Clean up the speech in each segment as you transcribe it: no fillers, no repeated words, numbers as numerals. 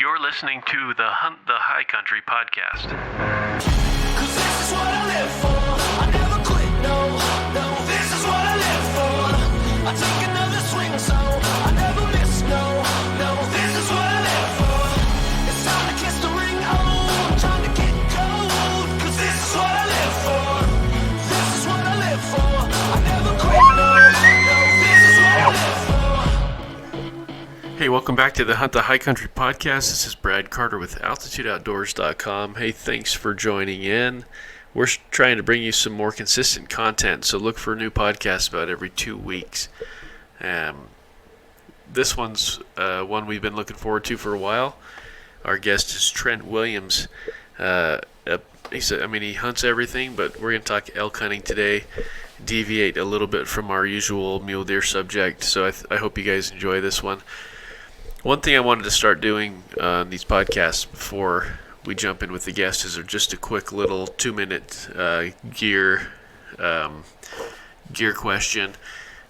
You're listening to the Hunt the High Country podcast. 'Cause this is what I live for. I never quit, no, no. This is what I live for. I take another swing, so I never miss, no, no. This is what I live for. It's time to kiss the ring, oh, I'm trying to get cold. 'Cause this is what I live for. This is what I live for. I never quit, no, no. This is what I live for. Hey, welcome back to the Hunt the High Country podcast. This is Brad Carter with AltitudeOutdoors.com. Hey, thanks for joining in. We're trying to bring you some more consistent content, so look for new podcasts about every 2 weeks. This one's one we've been looking forward to for a while. Our guest is Trent Williams. He hunts everything, but we're going to talk elk hunting today, deviate a little bit from our usual mule deer subject, so I hope you guys enjoy this one. One thing I wanted to start doing on these podcasts before we jump in with the guest is just a quick little 2-minute gear question.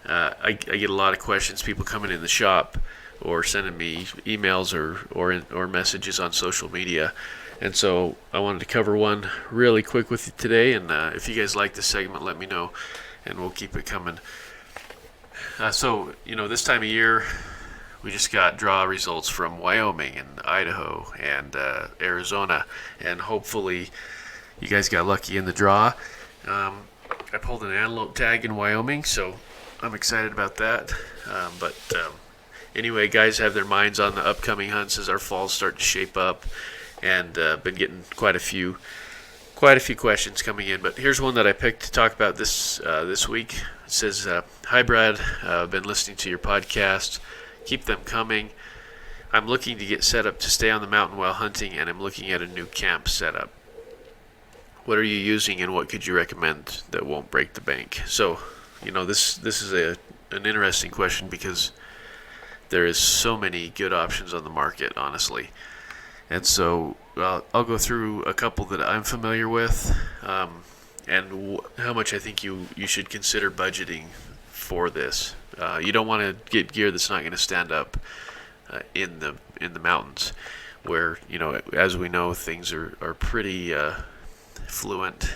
I get a lot of questions, people coming in the shop or sending me emails or messages on social media. And so I wanted to cover one really quick with you today. And if you guys like this segment, let me know, and we'll keep it coming. This time of year, we just got draw results from Wyoming and Idaho and Arizona, and hopefully you guys got lucky in the draw. I pulled an antelope tag in Wyoming, so I'm excited about that. Anyway, guys have their minds on the upcoming hunts as our falls start to shape up, and been getting quite a few questions coming in. But here's one that I picked to talk about this week. It says, "Hi Brad, I've been listening to your podcast. Keep them coming. I'm looking to get set up to stay on the mountain while hunting, and I'm looking at a new camp setup. What are you using, and what could you recommend that won't break the bank?" So, this is an interesting question because there is so many good options on the market, honestly. And so I'll go through a couple that I'm familiar with, and how much I think you should consider budgeting for this. You don't want to get gear that's not going to stand up in the mountains, where as we know, things are pretty fluid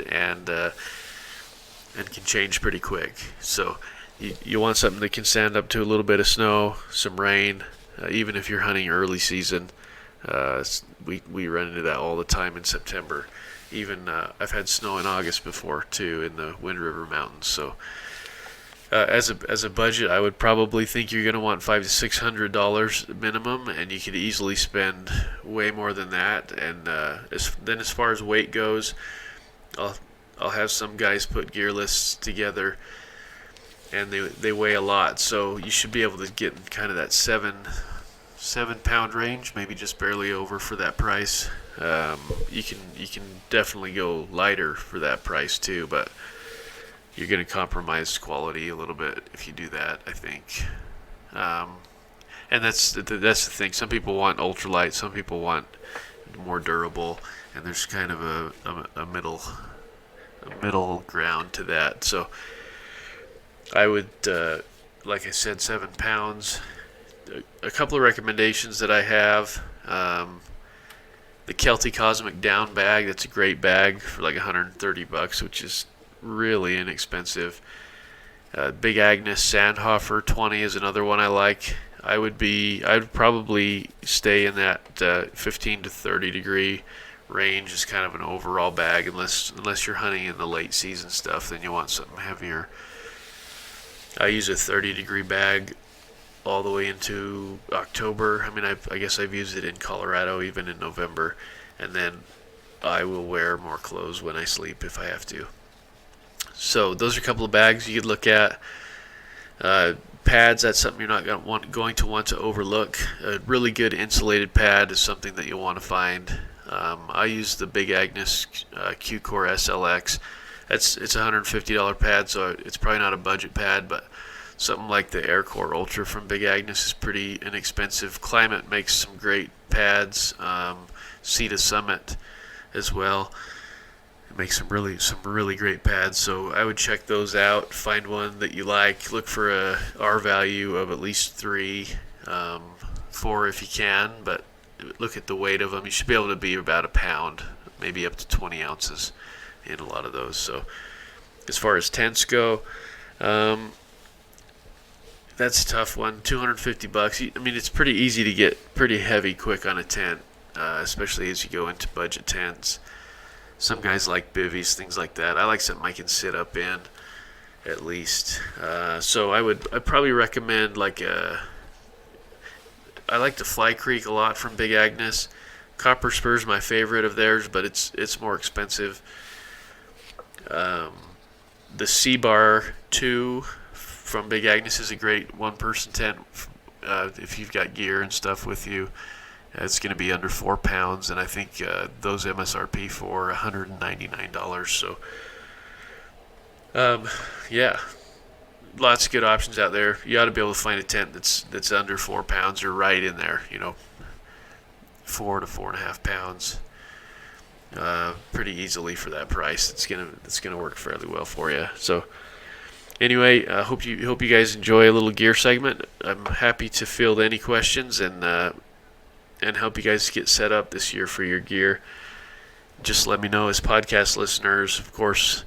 and can change pretty quick. So you want something that can stand up to a little bit of snow, some rain, even if you're hunting early season. We run into that all the time in September. Even I've had snow in August before too, in the Wind River Mountains. So as a budget, I would probably think you're going to want $500 to $600 minimum, and you could easily spend way more than that. And then as far as weight goes, I'll have some guys put gear lists together, and they weigh a lot. So you should be able to get in kind of that 7-pound range, maybe just barely over for that price. You can definitely go lighter for that price too, but you're going to compromise quality a little bit if you do that, I think. And that's the thing. Some people want ultralight, some people want more durable, and there's kind of a middle ground to that. So I would, like I said, 7 pounds. A couple of recommendations that I have. The Kelty Cosmic Down bag, that's a great bag for like $130, which is really inexpensive. Big Agnes Sandhofer 20 is another one I like. I would probably stay in that 15 to 30 degree range as kind of an overall bag, unless you're hunting in the late season stuff, then you want something heavier. I use a 30 degree bag all the way into October. I guess I've used it in Colorado even in November, and then I will wear more clothes when I sleep if I have to. So those are a couple of bags you could look at. Pads, that's something you're not going to want to overlook. A really good insulated pad is something that you'll want to find. I use the Big Agnes Q-Core SLX. It's a $150 pad, so it's probably not a budget pad, but something like the Aircore Ultra from Big Agnes is pretty inexpensive. Climate makes some great pads. Sea to Summit as well. make some really great pads. So I would check those out. Find one that you like. Look for a R value of at least 3, 4 if you can. But look at the weight of them. You should be able to be about a pound, maybe up to 20 ounces in a lot of those. So as far as tents go, that's a tough one. $250. I mean, it's pretty easy to get pretty heavy quick on a tent, especially as you go into budget tents. Some guys like bivvies, things like that. I like something I can sit up in, at least. So I'd probably recommend I like the Fly Creek a lot from Big Agnes. Copper Spur's my favorite of theirs, but it's more expensive. The C-Bar 2 from Big Agnes is a great one-person tent if you've got gear and stuff with you. It's going to be under 4 pounds, and I think those MSRP for $199. So, yeah, lots of good options out there. You ought to be able to find a tent that's under 4 pounds or right in there, 4 to 4.5 pounds, pretty easily for that price. It's gonna work fairly well for you. So, anyway, I hope you guys enjoy a little gear segment. I'm happy to field any questions and help you guys get set up this year for your gear. Just let me know as podcast listeners, of course.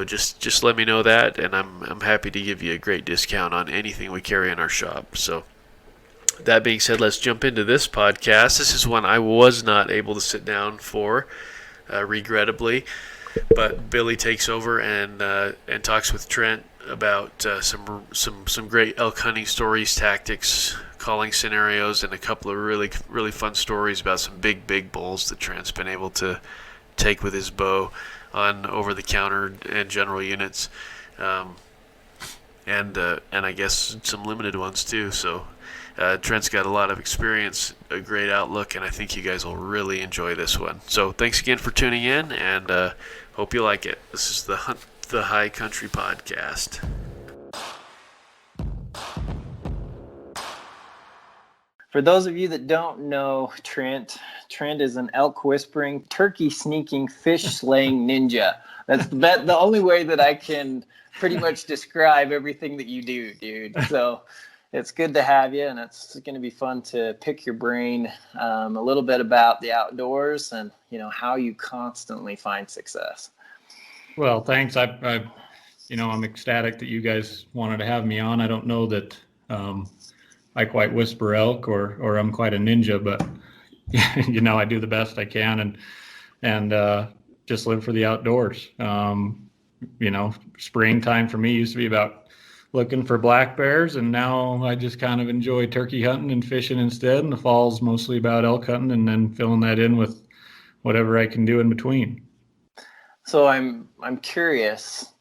Just let me know that, and I'm happy to give you a great discount on anything we carry in our shop. So, that being said, let's jump into this podcast. This is one I was not able to sit down for, regrettably, but Billy takes over and talks with Trent about some great elk hunting stories, tactics, calling scenarios, and a couple of really fun stories about some big bulls that Trent's been able to take with his bow on over-the-counter and general units, and I guess some limited ones too. So Trent's got a lot of experience, a great outlook, and I think you guys will really enjoy this one. So thanks again for tuning in, and hope you like it. This is the Hunt the High Country podcast. For those of you that don't know Trent is an elk whispering, turkey sneaking, fish slaying ninja. That's the only way that I can pretty much describe everything that you do, dude. So it's good to have you, and it's going to be fun to pick your brain a little bit about the outdoors and how you constantly find success. Well, thanks. I'm ecstatic that you guys wanted to have me on. I don't know that I quite whisper elk or I'm quite a ninja, but I do the best I can and just live for the outdoors. Springtime for me used to be about looking for black bears, and now I just kind of enjoy turkey hunting and fishing instead. And the fall's mostly about elk hunting, and then filling that in with whatever I can do in between. So I'm curious.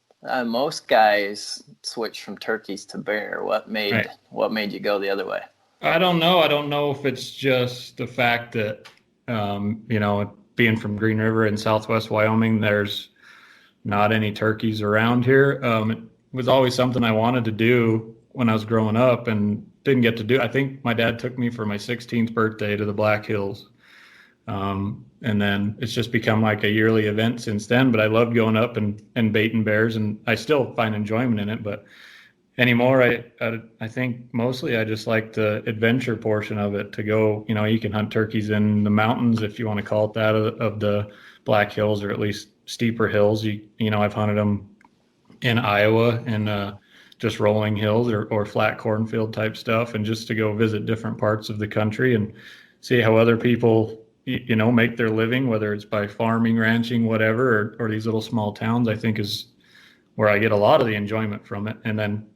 Most guys switch from turkeys to bear. What made you go the other way? I don't know. I don't know if it's just the fact that being from Green River in Southwest Wyoming, there's not any turkeys around here. It was always something I wanted to do when I was growing up and didn't get to do. I think my dad took me for my 16th birthday to the Black Hills. And then it's just become like a yearly event since then, but I loved going up and baiting bears, and I still find enjoyment in it. But anymore, I think mostly I just like the adventure portion of it, to go, you can hunt turkeys in the mountains, if you want to call it that, of the Black Hills, or at least steeper hills. I've hunted them in Iowa and just rolling hills or flat cornfield type stuff, and just to go visit different parts of the country and see how other people make their living, whether it's by farming, ranching, whatever, or these little small towns, I think is where I get a lot of the enjoyment from it. And then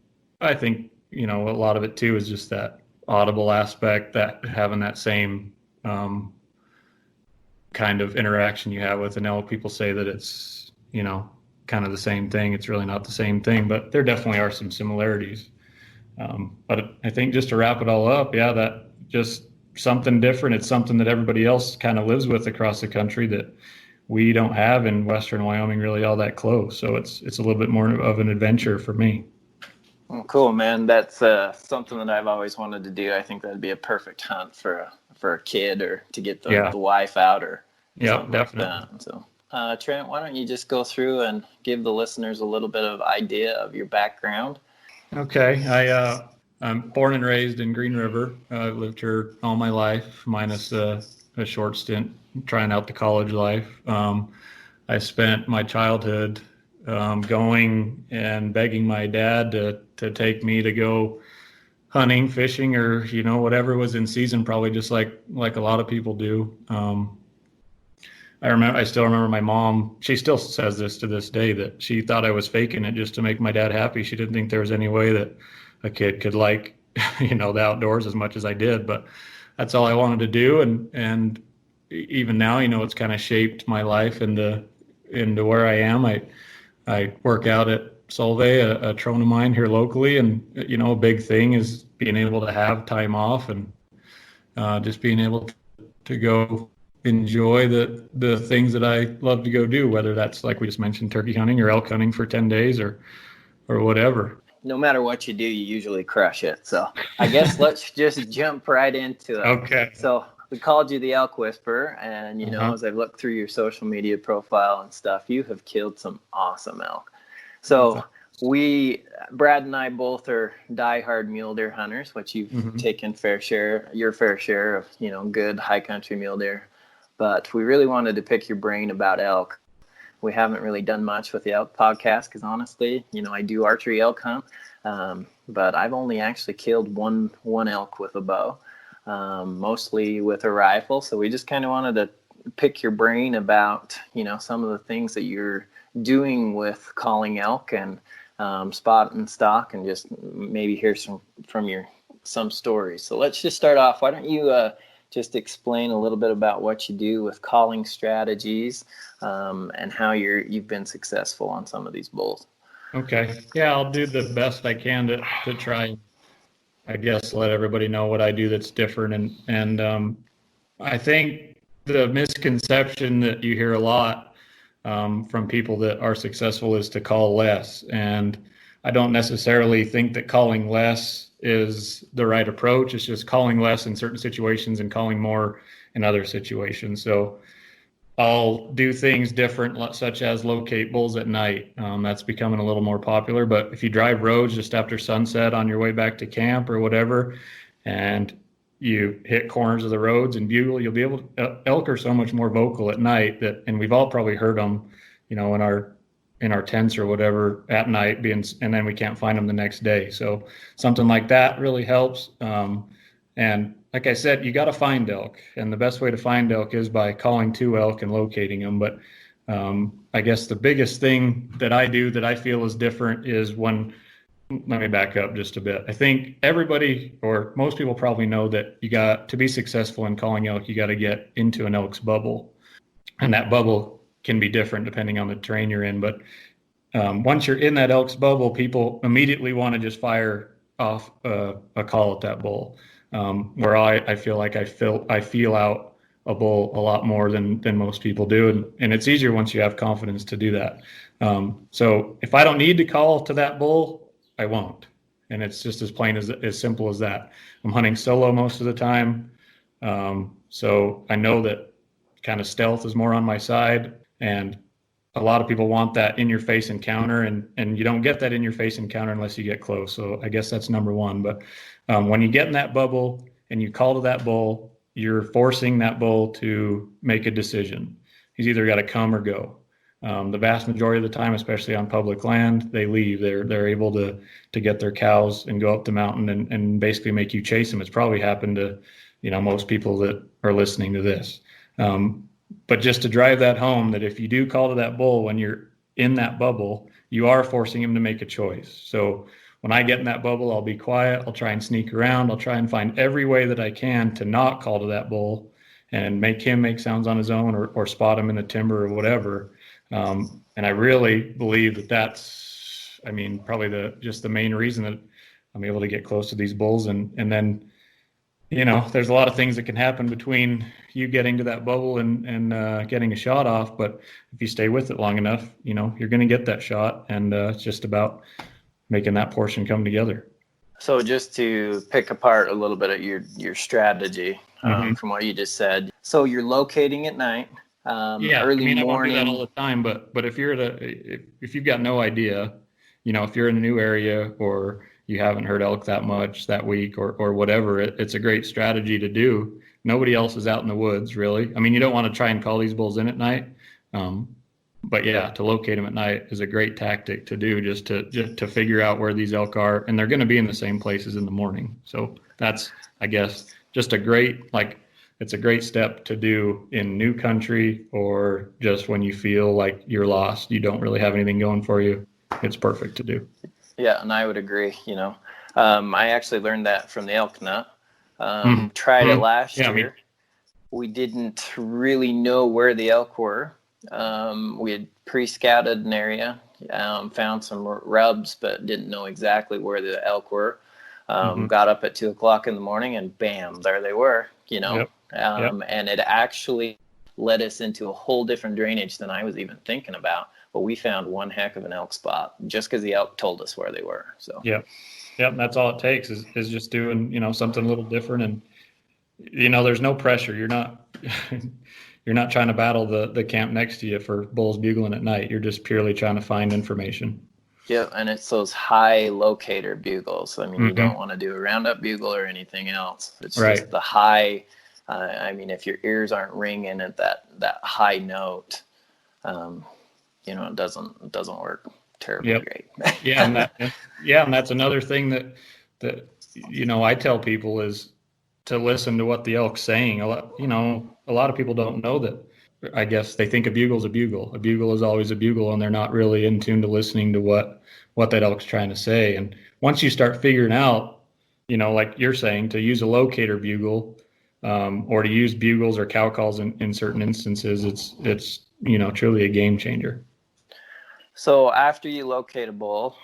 I think, a lot of it too is just that audible aspect, that having that same kind of interaction you have with an elk. People say that it's, kind of the same thing. It's really not the same thing, but there definitely are some similarities. But I think just to wrap it all up, that just something different. It's something that everybody else kind of lives with across the country that we don't have in Western Wyoming really all that close. So it's a little bit more of an adventure for me. Well, cool, man. That's something that I've always wanted to do. I think that'd be a perfect hunt for a kid, or to get the wife out, or definitely. Like that. So Trent, why don't you just go through and give the listeners a little bit of idea of your background? Okay. I'm born and raised in Green River. I've lived here all my life, minus a short stint trying out the college life. I spent my childhood going and begging my dad to take me to go hunting, fishing, or whatever was in season, probably just like a lot of people do. I still remember my mom. She still says this to this day, that she thought I was faking it just to make my dad happy. She didn't think there was any way that a kid could like the outdoors as much as I did. But that's all I wanted to do, and even now, it's kind of shaped my life into where I am. I work out at Solvay, a trone of mine here locally, and a big thing is being able to have time off and just being able to go enjoy the things that I love to go do, whether that's, like we just mentioned, turkey hunting or elk hunting for 10 days or whatever. No matter what you do, you usually crush it. So I guess let's just jump right into it. Okay. So we called you the Elk Whisperer, and as I've looked through your social media profile and stuff, you have killed some awesome elk. So Brad and I both are diehard mule deer hunters, which you've taken your fair share of, good high country mule deer. But we really wanted to pick your brain about elk. We haven't really done much with the elk podcast because honestly, I do archery elk hunt, but I've only actually killed one elk with a bow, mostly with a rifle. So we just kind of wanted to pick your brain about, some of the things that you're doing with calling elk and spot and stock, and just maybe hear some stories. So let's just start off. Why don't you just explain a little bit about what you do with calling strategies and how you've been successful on some of these bulls. Okay. Yeah, I'll do the best I can to try, I guess, let everybody know what I do that's different. And I think the misconception that you hear a lot from people that are successful is to call less. And I don't necessarily think that calling less is the right approach. It's just calling less in certain situations and calling more in other situations. So I'll do things different, such as locate bulls at night. That's becoming a little more popular. But if you drive roads just after sunset on your way back to camp or whatever, and you hit corners of the roads and bugle, you'll be able to, elk are so much more vocal at night and we've all probably heard them, in our tents or whatever at night, and then we can't find them the next day. So something like that really helps. And like I said, you got to find elk, and the best way to find elk is by calling to elk and locating them. But I guess the biggest thing that I do that I feel is different is let me back up just a bit. I think everybody, or most people, probably know that you got to be successful in calling elk, you got to get into an elk's bubble, and that bubble can be different depending on the terrain you're in. But once you're in that elk's bubble, people immediately want to just fire off a call at that bull. Where I feel like I feel out a bull a lot more than most people do. And it's easier once you have confidence to do that. So if I don't need to call to that bull, I won't. And it's just as plain as simple as that. I'm hunting solo most of the time. So I know that kind of stealth is more on my side, and a lot of people want that in-your-face encounter, and you don't get that in-your-face encounter unless you get close. So I guess that's number one. But when you get in that bubble and you call to that bull, you're forcing that bull to make a decision. He's either got to come or go. The vast majority of the time, especially on public land, they leave. They're able to get their cows and go up the mountain and basically make you chase them. It's probably happened to most people that are listening to this. But just to drive that home, that if you do call to that bull when you're in that bubble, you are forcing him to make a choice. So when I get in that bubble, I'll be quiet. I'll try and sneak around. I'll try and find every way that I can to not call to that bull and make him make sounds on his own, or spot him in the timber or whatever. And I really believe that's probably just the main reason that I'm able to get close to these bulls. And then, there's a lot of things that can happen between you getting to that bubble and getting a shot off. But if you stay with it long enough, you're going to get that shot. And it's just about making that portion come together. So just to pick apart a little bit of your strategy from what you just said. So you're locating at night. Yeah, early I mean, I won't do that all morning. the time, but if you're if you've got no idea, if you're in a new area or you haven't heard elk that much that week or whatever, it's a great strategy to do. Nobody else is out in the woods, really. I mean, you don't want to try and call these bulls in at night, um, but yeah, to locate them at night is a great tactic to do, just to figure out where these elk are, and they're going to be in the same places in the morning. So that's, I guess, just a great it's a great step to do in new country, or just when you feel like you're lost, you don't really have anything going for you. It's perfect to do. Yeah, and I would agree. I actually learned that from the elk nut. Mhm. Tried it Mhm. last Yeah, year. We didn't really know where the elk were. We had pre-scouted an area, found some rubs, but didn't know exactly where the elk were. Mhm. Got up at 2 o'clock in the morning, and bam, there they were. Yep. Yep. And it actually led us into a whole different drainage than I was even thinking about. But we found one heck of an elk spot just because the elk told us where they were. So Yep. Yep. That's all it takes is just doing, something a little different. And, there's no pressure. You're not, you're not trying to battle the camp next to you for bulls bugling at night. You're just purely trying to find information. yeah, and it's those high locator bugles. I mean, you Mm-hmm. don't want to do a roundup bugle or anything else. It's Right. just the high. I mean, if your ears aren't ringing at that high note, it doesn't work terribly Yep. great. Yeah. And that's another thing that, I tell people is to listen to what the elk's saying. A lot of people don't know that. I guess they think a bugle's a bugle. A bugle is always a bugle, and they're not really in tune to listening to what that elk's trying to say. And once you start figuring out, like you're saying, to use a locator bugle, or to use bugles or cow calls in certain instances, it's truly a game changer. So after you locate a bull,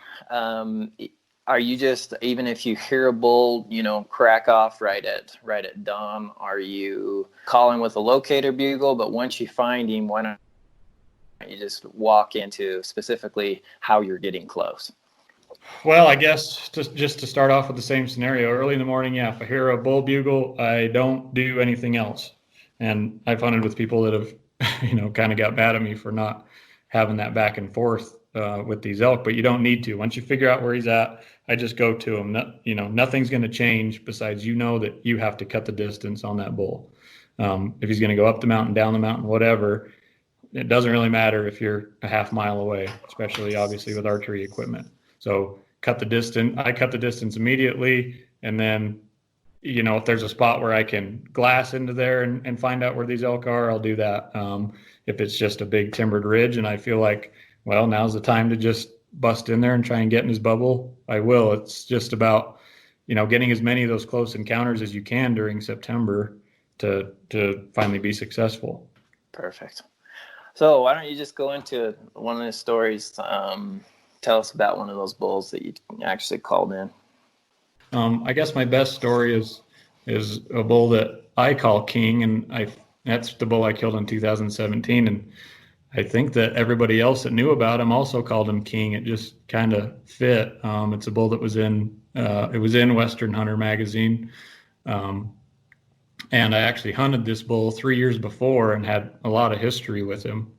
are you just, even if you hear a bull, crack off right at dawn, are you calling with a locator bugle? But once you find him, why don't you just walk into specifically how you're getting close? Well, I guess just to start off with the same scenario, early in the morning, yeah, if I hear a bull bugle, I don't do anything else. And I've hunted with people that have, kind of got mad at me for not having that back and forth with these elk, but you don't need to. Once you figure out where he's at, I just go to him. Nothing's going to change besides that you have to cut the distance on that bull. If he's going to go up the mountain, down the mountain, whatever, it doesn't really matter if you're a half mile away, especially obviously with archery equipment. So cut the distance. I cut the distance immediately, and then if there's a spot where I can glass into there and find out where these elk are, I'll do that. If it's just a big timbered ridge and I feel like, well, now's the time to just bust in there and try and get in his bubble, I will. It's just about, getting as many of those close encounters as you can during September to finally be successful. Perfect. So why don't you just go into one of the stories? Tell us about one of those bulls that you actually called in. I guess my best story is a bull that I call King, and that's the bull I killed in 2017. And I think that everybody else that knew about him also called him King. It just kind of fit. It's a bull that was in Western Hunter magazine. And I actually hunted this bull 3 years before and had a lot of history with him.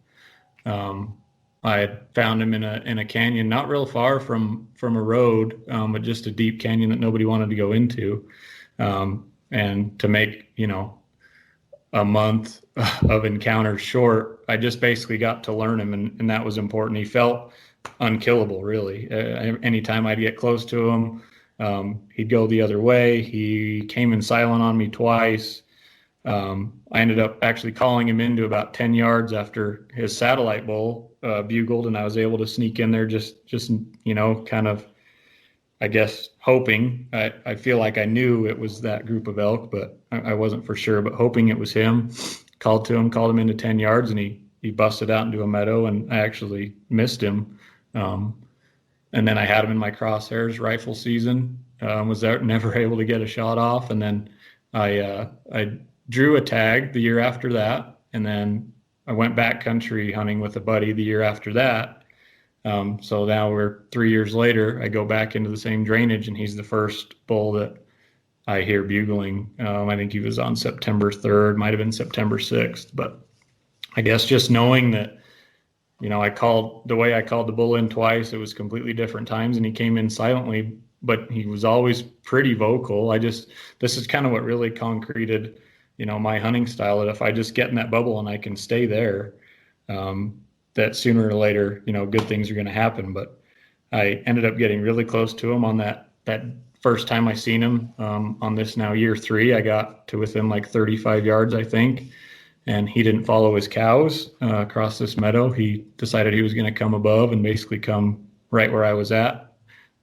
I had found him in a canyon not real far from a road, but just a deep canyon that nobody wanted to go into. And to make, a month of encounters short, I just basically got to learn him, and that was important. He felt unkillable, really. Anytime I'd get close to him, he'd go the other way. He came in silent on me twice. I ended up actually calling him into about 10 yards after his satellite bull bugled, and I was able to sneak in there just kind of, I guess, hoping. I feel like I knew it was that group of elk, but I wasn't for sure, but hoping it was him. Called him into 10 yards, and he busted out into a meadow, and I actually missed him. And then I had him in my crosshairs rifle season, was never able to get a shot off. And then I drew a tag the year after that, and then I went backcountry hunting with a buddy the year after that. So now we're 3 years later. I go back into the same drainage, and he's the first bull that I hear bugling. I think he was on September 3rd, might have been September 6th, but I guess just knowing that, the way I called the bull in twice, it was completely different times, and he came in silently, but he was always pretty vocal. This is kind of what really concreted, my hunting style, that if I just get in that bubble and I can stay there, that sooner or later, good things are going to happen. But I ended up getting really close to him on that first time I seen him, on this now year 3. I got to within like 35 yards, I think. And he didn't follow his cows across this meadow. He decided he was going to come above and basically come right where I was at,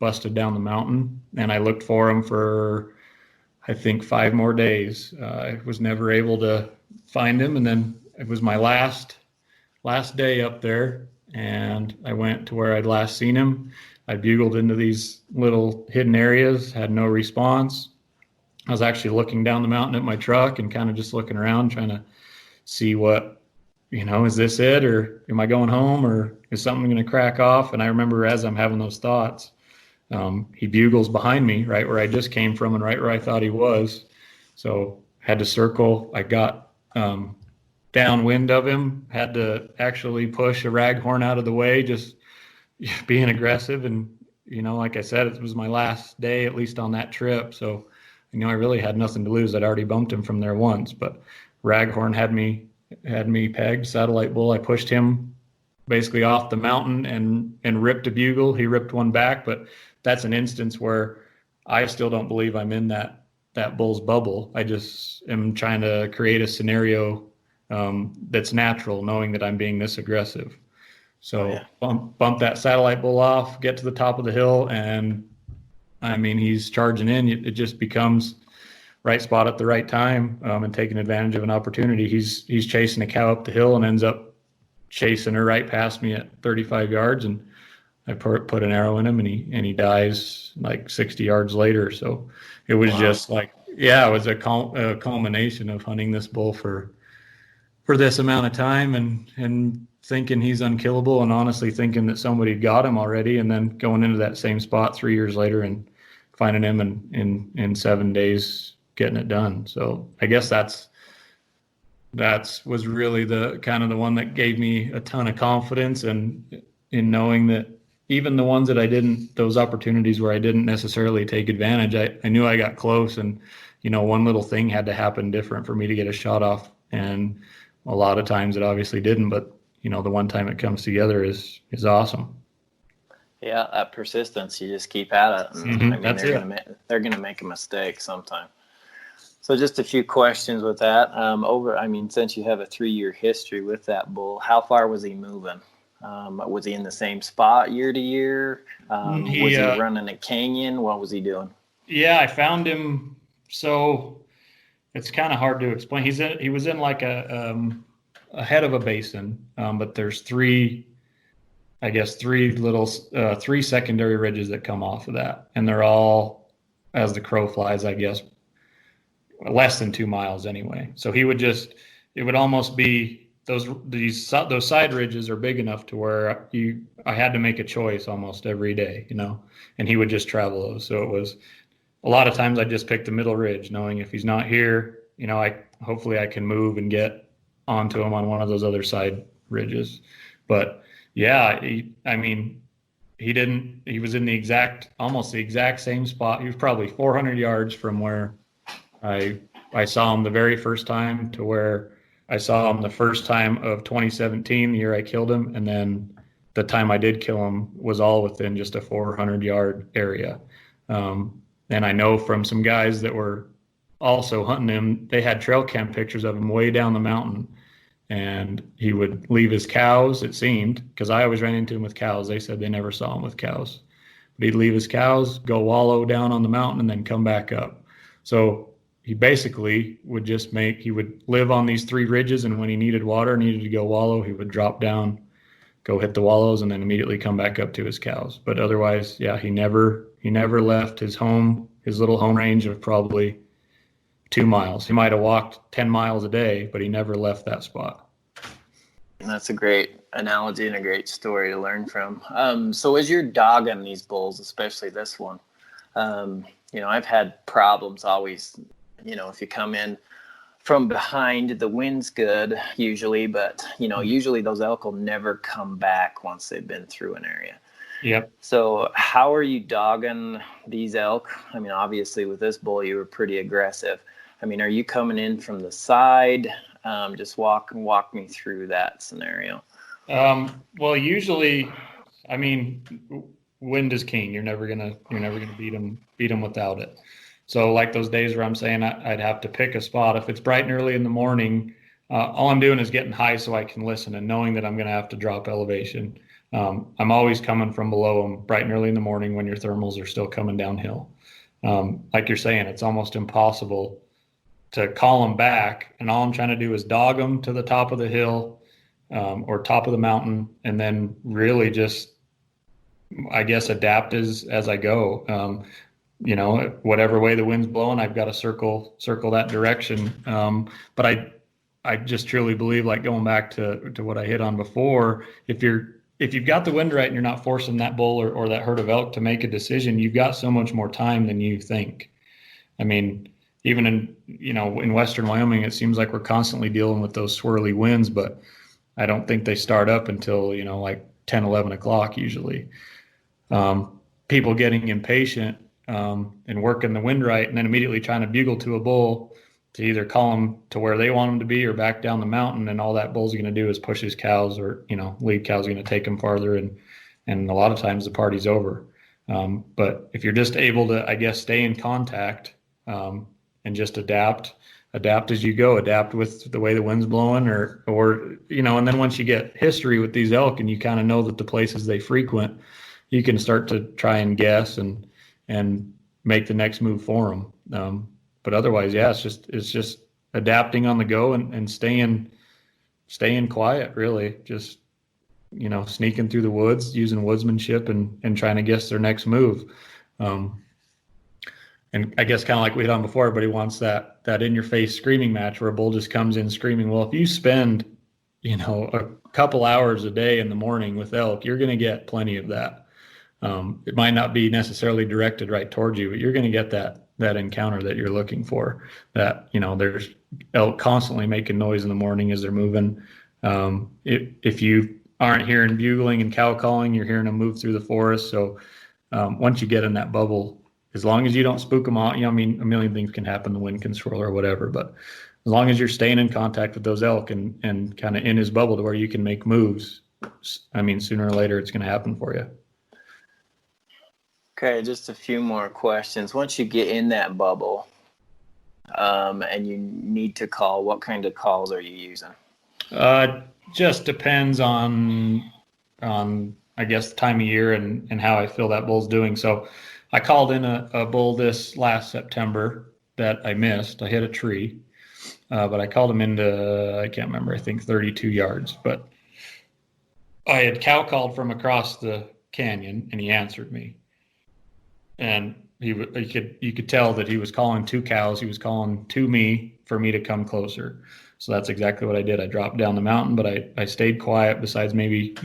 busted down the mountain. And I looked for him for, I think, 5 more days. I was never able to find him. And then it was my last day up there. And I went to where I'd last seen him. I bugled into these little hidden areas, had no response. I was actually looking down the mountain at my truck and kind of just looking around, trying to see what, is this it, or am I going home, or is something going to crack off? And I remember as I'm having those thoughts, he bugles behind me right where I just came from and right where I thought he was. So had to circle. I got downwind of him, had to actually push a raghorn out of the way, just being aggressive. And, like I said, it was my last day, at least on that trip. So, I really had nothing to lose. I'd already bumped him from there once, but raghorn had me pegged. Satellite bull, I pushed him basically off the mountain and ripped a bugle. He ripped one back, but that's an instance where I still don't believe I'm in that bull's bubble. I just am trying to create a scenario that's natural, knowing that I'm being this aggressive. So bump that satellite bull off, get to the top of the hill, and he's charging in. It just becomes right spot at the right time, and taking advantage of an opportunity. He's chasing a cow up the hill and ends up chasing her right past me at 35 yards, and I put an arrow in him, and he dies like 60 yards later. So it was just like, it was a culmination of hunting this bull for this amount of time and thinking he's unkillable, and honestly thinking that somebody got him already, and then going into that same spot 3 years later and finding him in 7 days, getting it done. So I guess that was really the kind of the one that gave me a ton of confidence, and in knowing that even the ones that those opportunities where I didn't necessarily take advantage, I knew I got close, and one little thing had to happen different for me to get a shot off, and a lot of times it obviously didn't, but the one time it comes together is awesome. Yeah, that persistence, you just keep at it. And, they're gonna make a mistake sometime. So just a few questions with that. Since you have a 3-year history with that bull, how far was he moving? Was he in the same spot year to year? Was he running a canyon? What was he doing? Yeah, I found him. So it's kind of hard to explain. He was in like a head of a basin, but there's three secondary ridges that come off of that, and they're all, as the crow flies, I guess, less than 2 miles anyway. So it would almost be those side ridges are big enough to where I had to make a choice almost every day, and he would just travel those. So it was a lot of times I just picked the middle ridge, knowing if he's not here, hopefully I can move and get onto him on one of those other side ridges. But yeah, he was in almost the exact same spot. He was probably 400 yards from where I saw him the very first time to where I saw him the first time of 2017, the year I killed him. And then the time I did kill him was all within just a 400-yard area. And I know from some guys that were also hunting him, they had trail cam pictures of him way down the mountain. And he would leave his cows, it seemed, because I always ran into him with cows. They said they never saw him with cows. But he'd leave his cows, go wallow down on the mountain, and then come back up. So he basically would he would live on these 3 ridges, and when he needed to go wallow, he would drop down, go hit the wallows, and then immediately come back up to his cows. But otherwise, yeah, he never left his little home range of probably 2 miles. He might have walked 10 miles a day, but he never left that spot. That's a great analogy and a great story to learn from. So as you're dogging these bulls, especially this one, I've had problems always, if you come in from behind. The wind's good usually, but usually those elk will never come back once they've been through an area. Yep. So how are you dogging these elk? I mean, obviously with this bull, you were pretty aggressive. I mean, are you coming in from the side? Just walk me through that scenario. Well, usually, I mean, wind is king. You're never gonna beat them without it. So like those days where I'm saying I'd have to pick a spot. If it's bright and early in the morning, all I'm doing is getting high so I can listen, and knowing that I'm going to have to drop elevation. I'm always coming from below them bright and early in the morning when your thermals are still coming downhill. Like you're saying, it's almost impossible to call them back, and all I'm trying to do is dog them to the top of the hill or top of the mountain, and then really just, I guess, adapt as I go. Whatever way the wind's blowing, I've got to circle that direction. But I just truly believe, like going back to what I hit on before, if you've got the wind right and you're not forcing that bull or that herd of elk to make a decision, you've got so much more time than you think. I mean, even in Western Wyoming, it seems like we're constantly dealing with those swirly winds, but I don't think they start up until, like 10, 11 o'clock usually. People getting impatient and working the wind right, and then immediately trying to bugle to a bull to either call them to where they want them to be or back down the mountain, and all that bull's going to do is push his cows, or lead cows going to take them farther, and a lot of times the party's over. But if you're just able to, I guess, stay in contact and just adapt as you go, adapt with the way the wind's blowing, or and then once you get history with these elk and you kind of know that the places they frequent, you can start to try and guess and make the next move for them. But otherwise, yeah, it's just adapting on the go and staying quiet, really. Just, sneaking through the woods, using woodsmanship and trying to guess their next move. And I guess kind of like we hit on before, everybody wants that in your face screaming match where a bull just comes in screaming. Well, if you spend, a couple hours a day in the morning with elk, you're going to get plenty of that. It might not be necessarily directed right towards you, but you're going to get that encounter that you're looking for. That, there's elk constantly making noise in the morning as they're moving. If you aren't hearing bugling and cow calling, you're hearing them move through the forest. So once you get in that bubble, as long as you don't spook them out, a million things can happen. The wind can swirl or whatever, but as long as you're staying in contact with those elk and kind of in his bubble to where you can make moves, sooner or later it's going to happen for you. Okay, just a few more questions. Once you get in that bubble and you need to call, what kind of calls are you using? Just depends on I guess the time of year and how I feel that bull's doing. So I called in a bull this last September that I missed. I hit a tree, but I called him into, I can't remember, I think 32 yards. But I had cow called from across the canyon, and he answered me. And you could tell that he was calling two cows. He was calling to me for me to come closer. So that's exactly what I did. I dropped down the mountain, but I stayed quiet, besides maybe,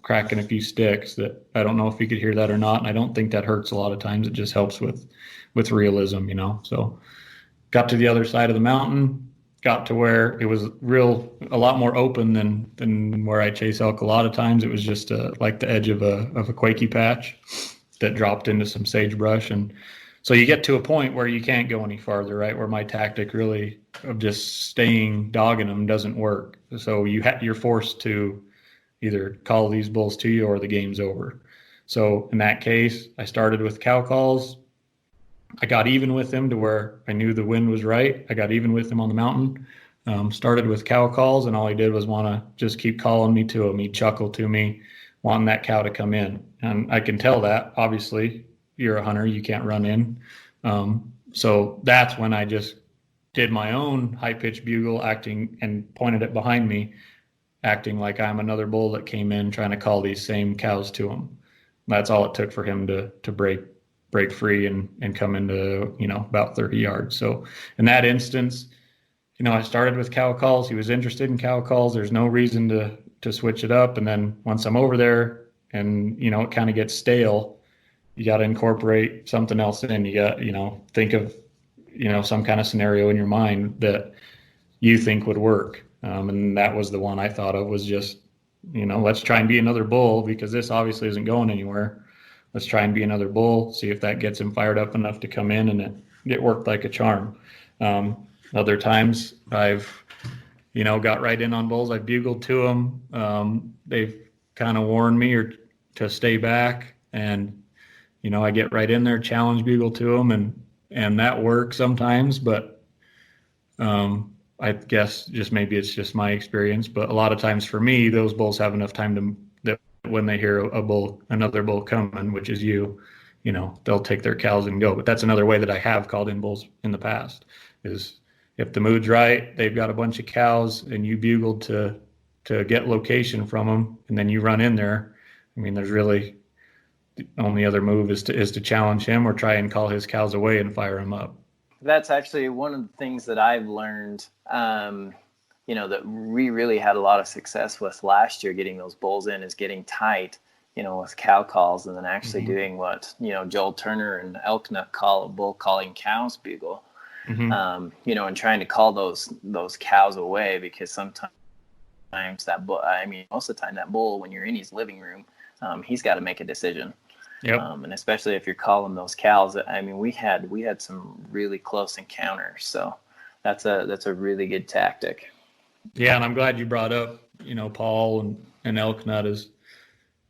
cracking a few sticks that I don't know if he could hear that or not. And I don't think that hurts a lot of times. It just helps with realism, So got to the other side of the mountain, got to where it was a lot more open than where I chase elk. A lot of times it was just like the edge of a quakey patch that dropped into some sagebrush. And so you get to a point where you can't go any farther, right? Where my tactic really of just dogging them doesn't work. So you're forced to either call these bulls to you or the game's over. So in that case, I started with cow calls. I got even with him to where I knew the wind was right. I got even with him on the mountain. Started with cow calls, and all he did was want to just keep calling me to him. He'd chuckle to me, wanting that cow to come in. And I can tell that, obviously, you're a hunter, you can't run in. So that's when I just did my own high-pitched bugle, acting, and pointed it behind me, acting like I'm another bull that came in trying to call these same cows to him. That's all it took for him to break free and come into, about 30 yards. So in that instance, I started with cow calls. He was interested in cow calls. There's no reason to switch it up. And then once I'm over there and, it kind of gets stale, you got to incorporate something else in. You got, think of, some kind of scenario in your mind that you think would work. And that was the one I thought of, was just, let's try and be another bull, because this obviously isn't going anywhere. Let's try and be another bull, see if that gets him fired up enough to come in, and it worked like a charm. Other times I've, got right in on bulls. I've bugled to them. They've kind of warned me or to stay back, and, I get right in there, challenge bugle to them, and that works sometimes, but I guess maybe it's just my experience, but a lot of times for me, those bulls have enough time that when they hear another bull coming, which is they'll take their cows and go. But that's another way that I have called in bulls in the past, is if the mood's right, they've got a bunch of cows and you bugled to get location from them, and then you run in there. I mean, there's really the only other move is to challenge him or try and call his cows away and fire him up. That's actually one of the things that I've learned, that we really had a lot of success with last year, getting those bulls in, is getting tight, with cow calls, and then actually doing what, Joel Turner and Elknut call a bull calling cows bugle, and trying to call those cows away, because sometimes that bull, most of the time that bull, when you're in his living room, he's got to make a decision. Yep. And especially if you're calling those cows, we had some really close encounters. So that's a really good tactic. Yeah. And I'm glad you brought up, Paul and Elknut. Is,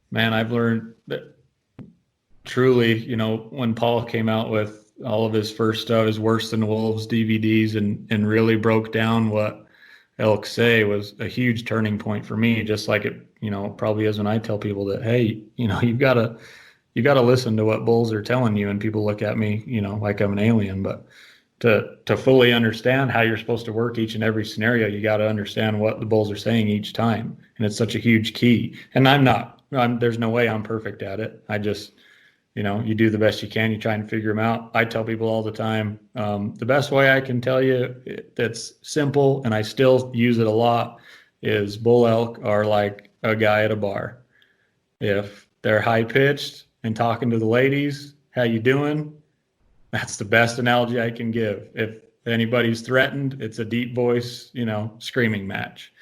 man, I've learned that truly, when Paul came out with all of his first stuff, his Worse Than Wolves DVDs, and really broke down what elk say, was a huge turning point for me. Just like it, probably is when I tell people that, hey, you've got to listen to what bulls are telling you, and people look at me, like I'm an alien. But to fully understand how you're supposed to work each and every scenario, you got to understand what the bulls are saying each time, and it's such a huge key. And there's no way I'm perfect at it. I just, you do the best you can. You try and figure them out. I tell people all the time, the best way I can tell you that's simple, and I still use it a lot, is bull elk are like a guy at a bar. If they're high pitched and talking to the ladies, how you doing? That's the best analogy I can give. If anybody's threatened, it's a deep voice, screaming match.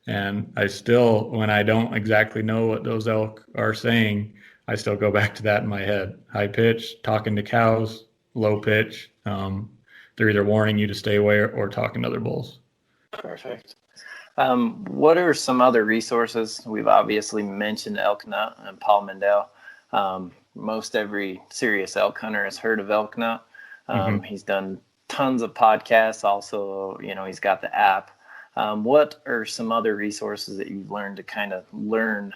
And I still, when I don't exactly know what those elk are saying, I still go back to that in my head. High pitch, talking to cows, low pitch. They're either warning you to stay away or talking to other bulls. Perfect. What are some other resources? We've obviously mentioned Elknut and Paul Mendel. Most every serious elk hunter has heard of Elknut. He's done tons of podcasts. Also, he's got the app. What are some other resources that you've learned to kind of learn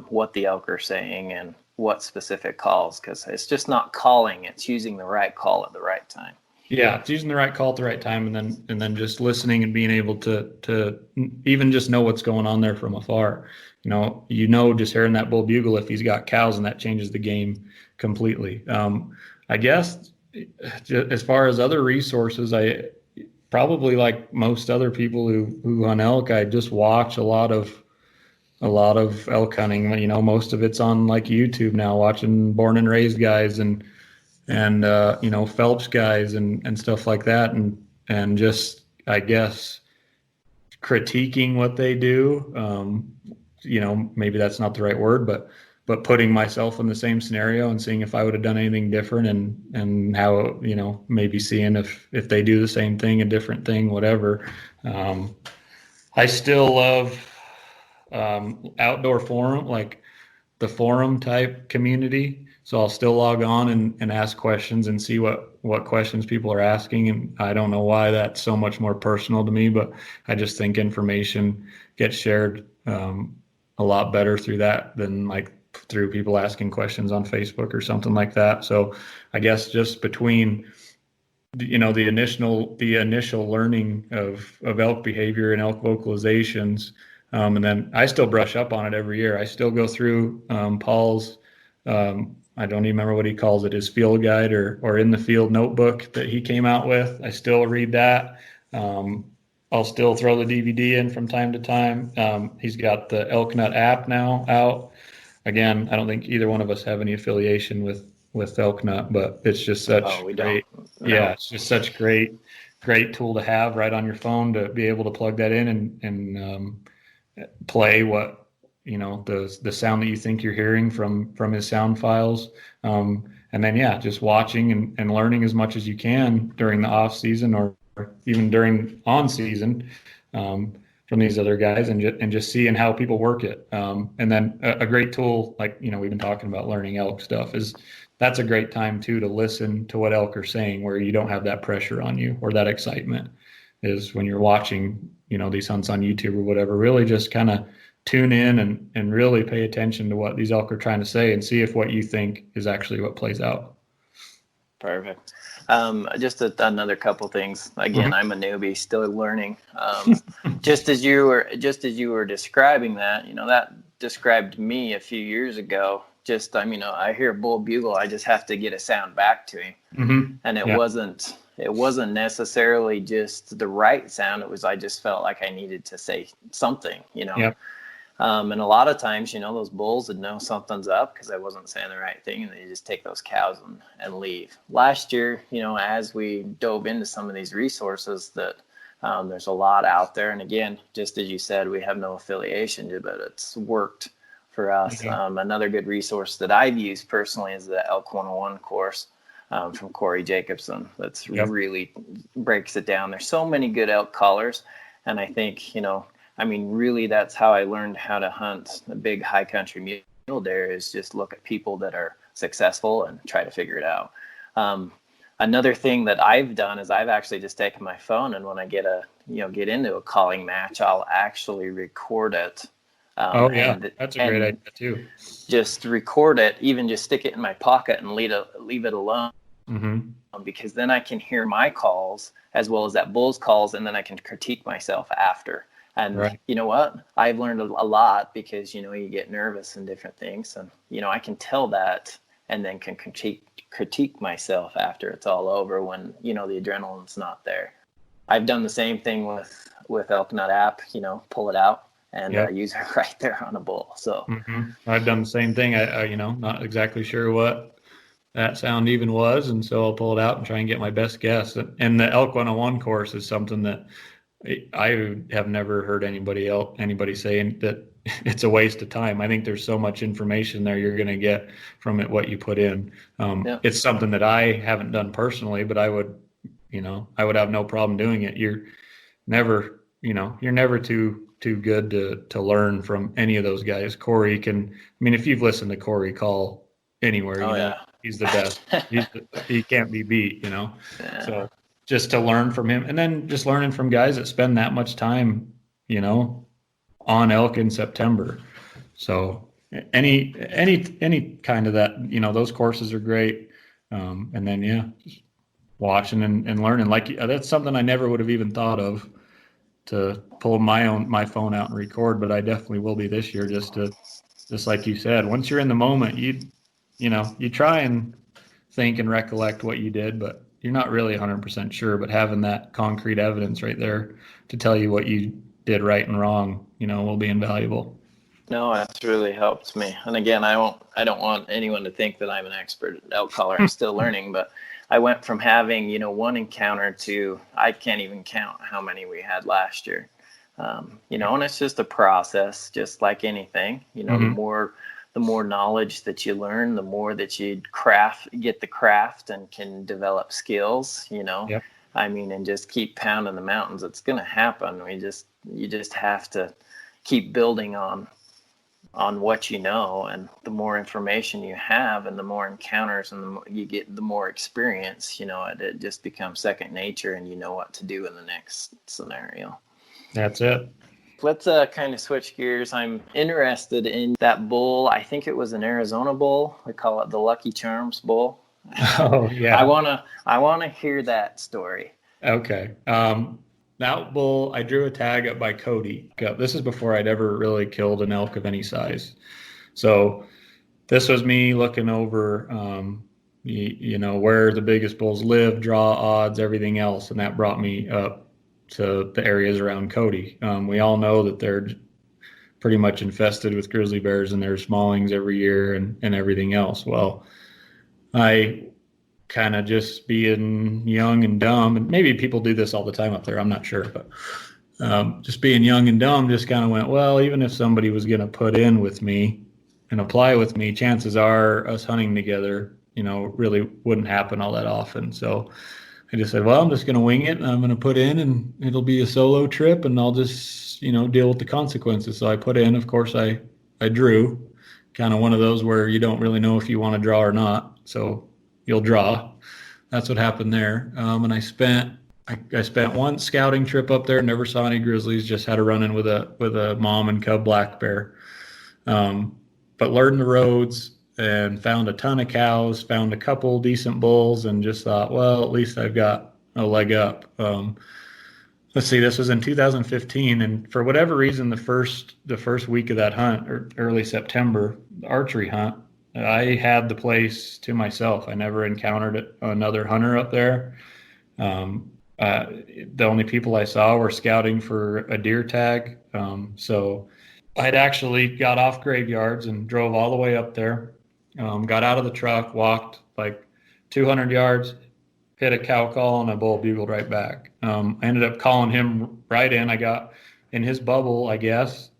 what the elk are saying and what specific calls? Because it's just not calling; it's using the right call at the right time. Yeah, it's using the right call at the right time, and then just listening and being able to even just know what's going on there from afar. Just hearing that bull bugle, if he's got cows, and that changes the game completely. I guess as far as other resources, I probably, like most other people who hunt elk, I just watch a lot of elk hunting. Most of it's on like YouTube now, watching Born and Raised guys and Phelps guys and stuff like that, and just, I guess, critiquing what they do. Maybe that's not the right word, but putting myself in the same scenario and seeing if I would have done anything different, and how, maybe seeing if they do the same thing, a different thing, whatever. I still love outdoor forum, like the forum type community. So I'll still log on and ask questions and see what questions people are asking. And I don't know why that's so much more personal to me, but I just think information gets shared a lot better through that than like through people asking questions on Facebook or something like that. So I guess just between, the initial learning of elk behavior and elk vocalizations, and then I still brush up on it every year. I still go through Paul's, I don't even remember what he calls it, his field guide or in the field notebook that he came out with. I still read that. I'll still throw the DVD in from time to time. He's got the Elknut app now out. Again, I don't think either one of us have any affiliation with Elknut, but it's just such great. No. Yeah, it's just such great great tool to have right on your phone to be able to plug that in and play what, the sound that you think you're hearing from his sound files. And then, just watching and learning as much as you can during the off season or even during on season from these other guys and just seeing how people work it. And then a great tool, like, we've been talking about learning elk stuff, that's a great time too to listen to what elk are saying, where you don't have that pressure on you or that excitement, is when you're watching, these hunts on YouTube or whatever. Really just kind of tune in and really pay attention to what these elk are trying to say and see if what you think is actually what plays out. Perfect. Just another couple things. Again, I'm a newbie, still learning. Just as you were describing that, that described me a few years ago. Just, I hear a bull bugle, I just have to get a sound back to him. And it wasn't necessarily just the right sound. It was, I just felt like I needed to say something, Yep. And a lot of times, those bulls would know something's up because I wasn't saying the right thing, and they just take those cows and leave. Last year, as we dove into some of these resources, that there's a lot out there. And again, just as you said, we have no affiliation, but it's worked for us. Another good resource that I've used personally is the Elk 101 course from Corey Jacobson. That's really breaks it down. There's so many good elk callers, and I think, really that's how I learned how to hunt a big high country mule deer, is just look at people that are successful and try to figure it out. Another thing that I've done is I've actually just taken my phone, and when I get into a calling match, I'll actually record it. That's a great idea too. Just record it, even just stick it in my pocket and leave it alone. Because then I can hear my calls as well as that bull's calls, and then I can critique myself after. And you know what? I've learned a lot because, you get nervous and different things. And, I can tell that and then can critique myself after it's all over when, the adrenaline's not there. I've done the same thing with Elk Nut app, pull it out and use it right there on a bull. So I've done the same thing. I not exactly sure what that sound even was. And so I'll pull it out and try and get my best guess. And the Elk 101 course is something that I have never heard anybody saying that it's a waste of time. I think there's so much information there you're going to get from it, what you put in. It's something that I haven't done personally, but I would have no problem doing it. You're never too good to learn from any of those guys. Corey if you've listened to Corey call anywhere, he's the best. He can't be beat, So just to learn from him, and then just learning from guys that spend that much time, on elk in September. So any kind of that, those courses are great. And then, just watching and learning, that's something I never would have even thought of, to pull my phone out and record, but I definitely will be this year, just like you said, once you're in the moment, you try and think and recollect what you did, but you're not really 100% sure. But having that concrete evidence right there to tell you what you did right and wrong, will be invaluable. No, that's really helped me. And again, I don't want anyone to think that I'm an expert elk caller. I'm still learning, but I went from having, one encounter to, I can't even count how many we had last year. And it's just a process, just like anything. The more knowledge that you learn, the more that you get the craft and can develop skills, and just keep pounding the mountains. It's going to happen. You just have to keep building on what you know, and the more information you have and the more encounters and the more you get, the more experience, it just becomes second nature, and you know what to do in the next scenario. That's it. Let's kind of switch gears. I'm interested in that bull. I think it was an Arizona bull. We call it the Lucky Charms bull. Oh yeah. I wanna hear that story. Okay. That bull, I drew a tag up by Cody. This is before I'd ever really killed an elk of any size. So this was me looking over, where the biggest bulls live, draw odds, everything else, and that brought me up to the areas around Cody. We all know that they're pretty much infested with grizzly bears, and there's smallings every year and everything else. Well, I kind of just being young and dumb, and maybe people do this all the time up there, I'm not sure, but just being young and dumb, just kind of went, well, even if somebody was going to put in with me and apply with me, chances are us hunting together, really wouldn't happen all that often. So I just said, well, I'm just going to wing it, and I'm going to put in, and it'll be a solo trip, and I'll just, deal with the consequences. So I put in. Of course, I drew. Kind of one of those where you don't really know if you want to draw or not, so you'll draw. That's what happened there. And I spent one scouting trip up there. Never saw any grizzlies. Just had a run in with a mom and cub black bear. But learned the roads and found a ton of cows. Found a couple decent bulls, and just thought, well, at least I've got a leg up. Let's see, this was in 2015, and for whatever reason, the first week of that hunt, or early September, the archery hunt, I had the place to myself. I never encountered another hunter up there. The only people I saw were scouting for a deer tag. So I'd actually got off graveyards and drove all the way up there, got out of the truck, walked like 200 yards, hit a cow call, and a bull bugled right back. I ended up calling him right in. I got in his bubble, I guess.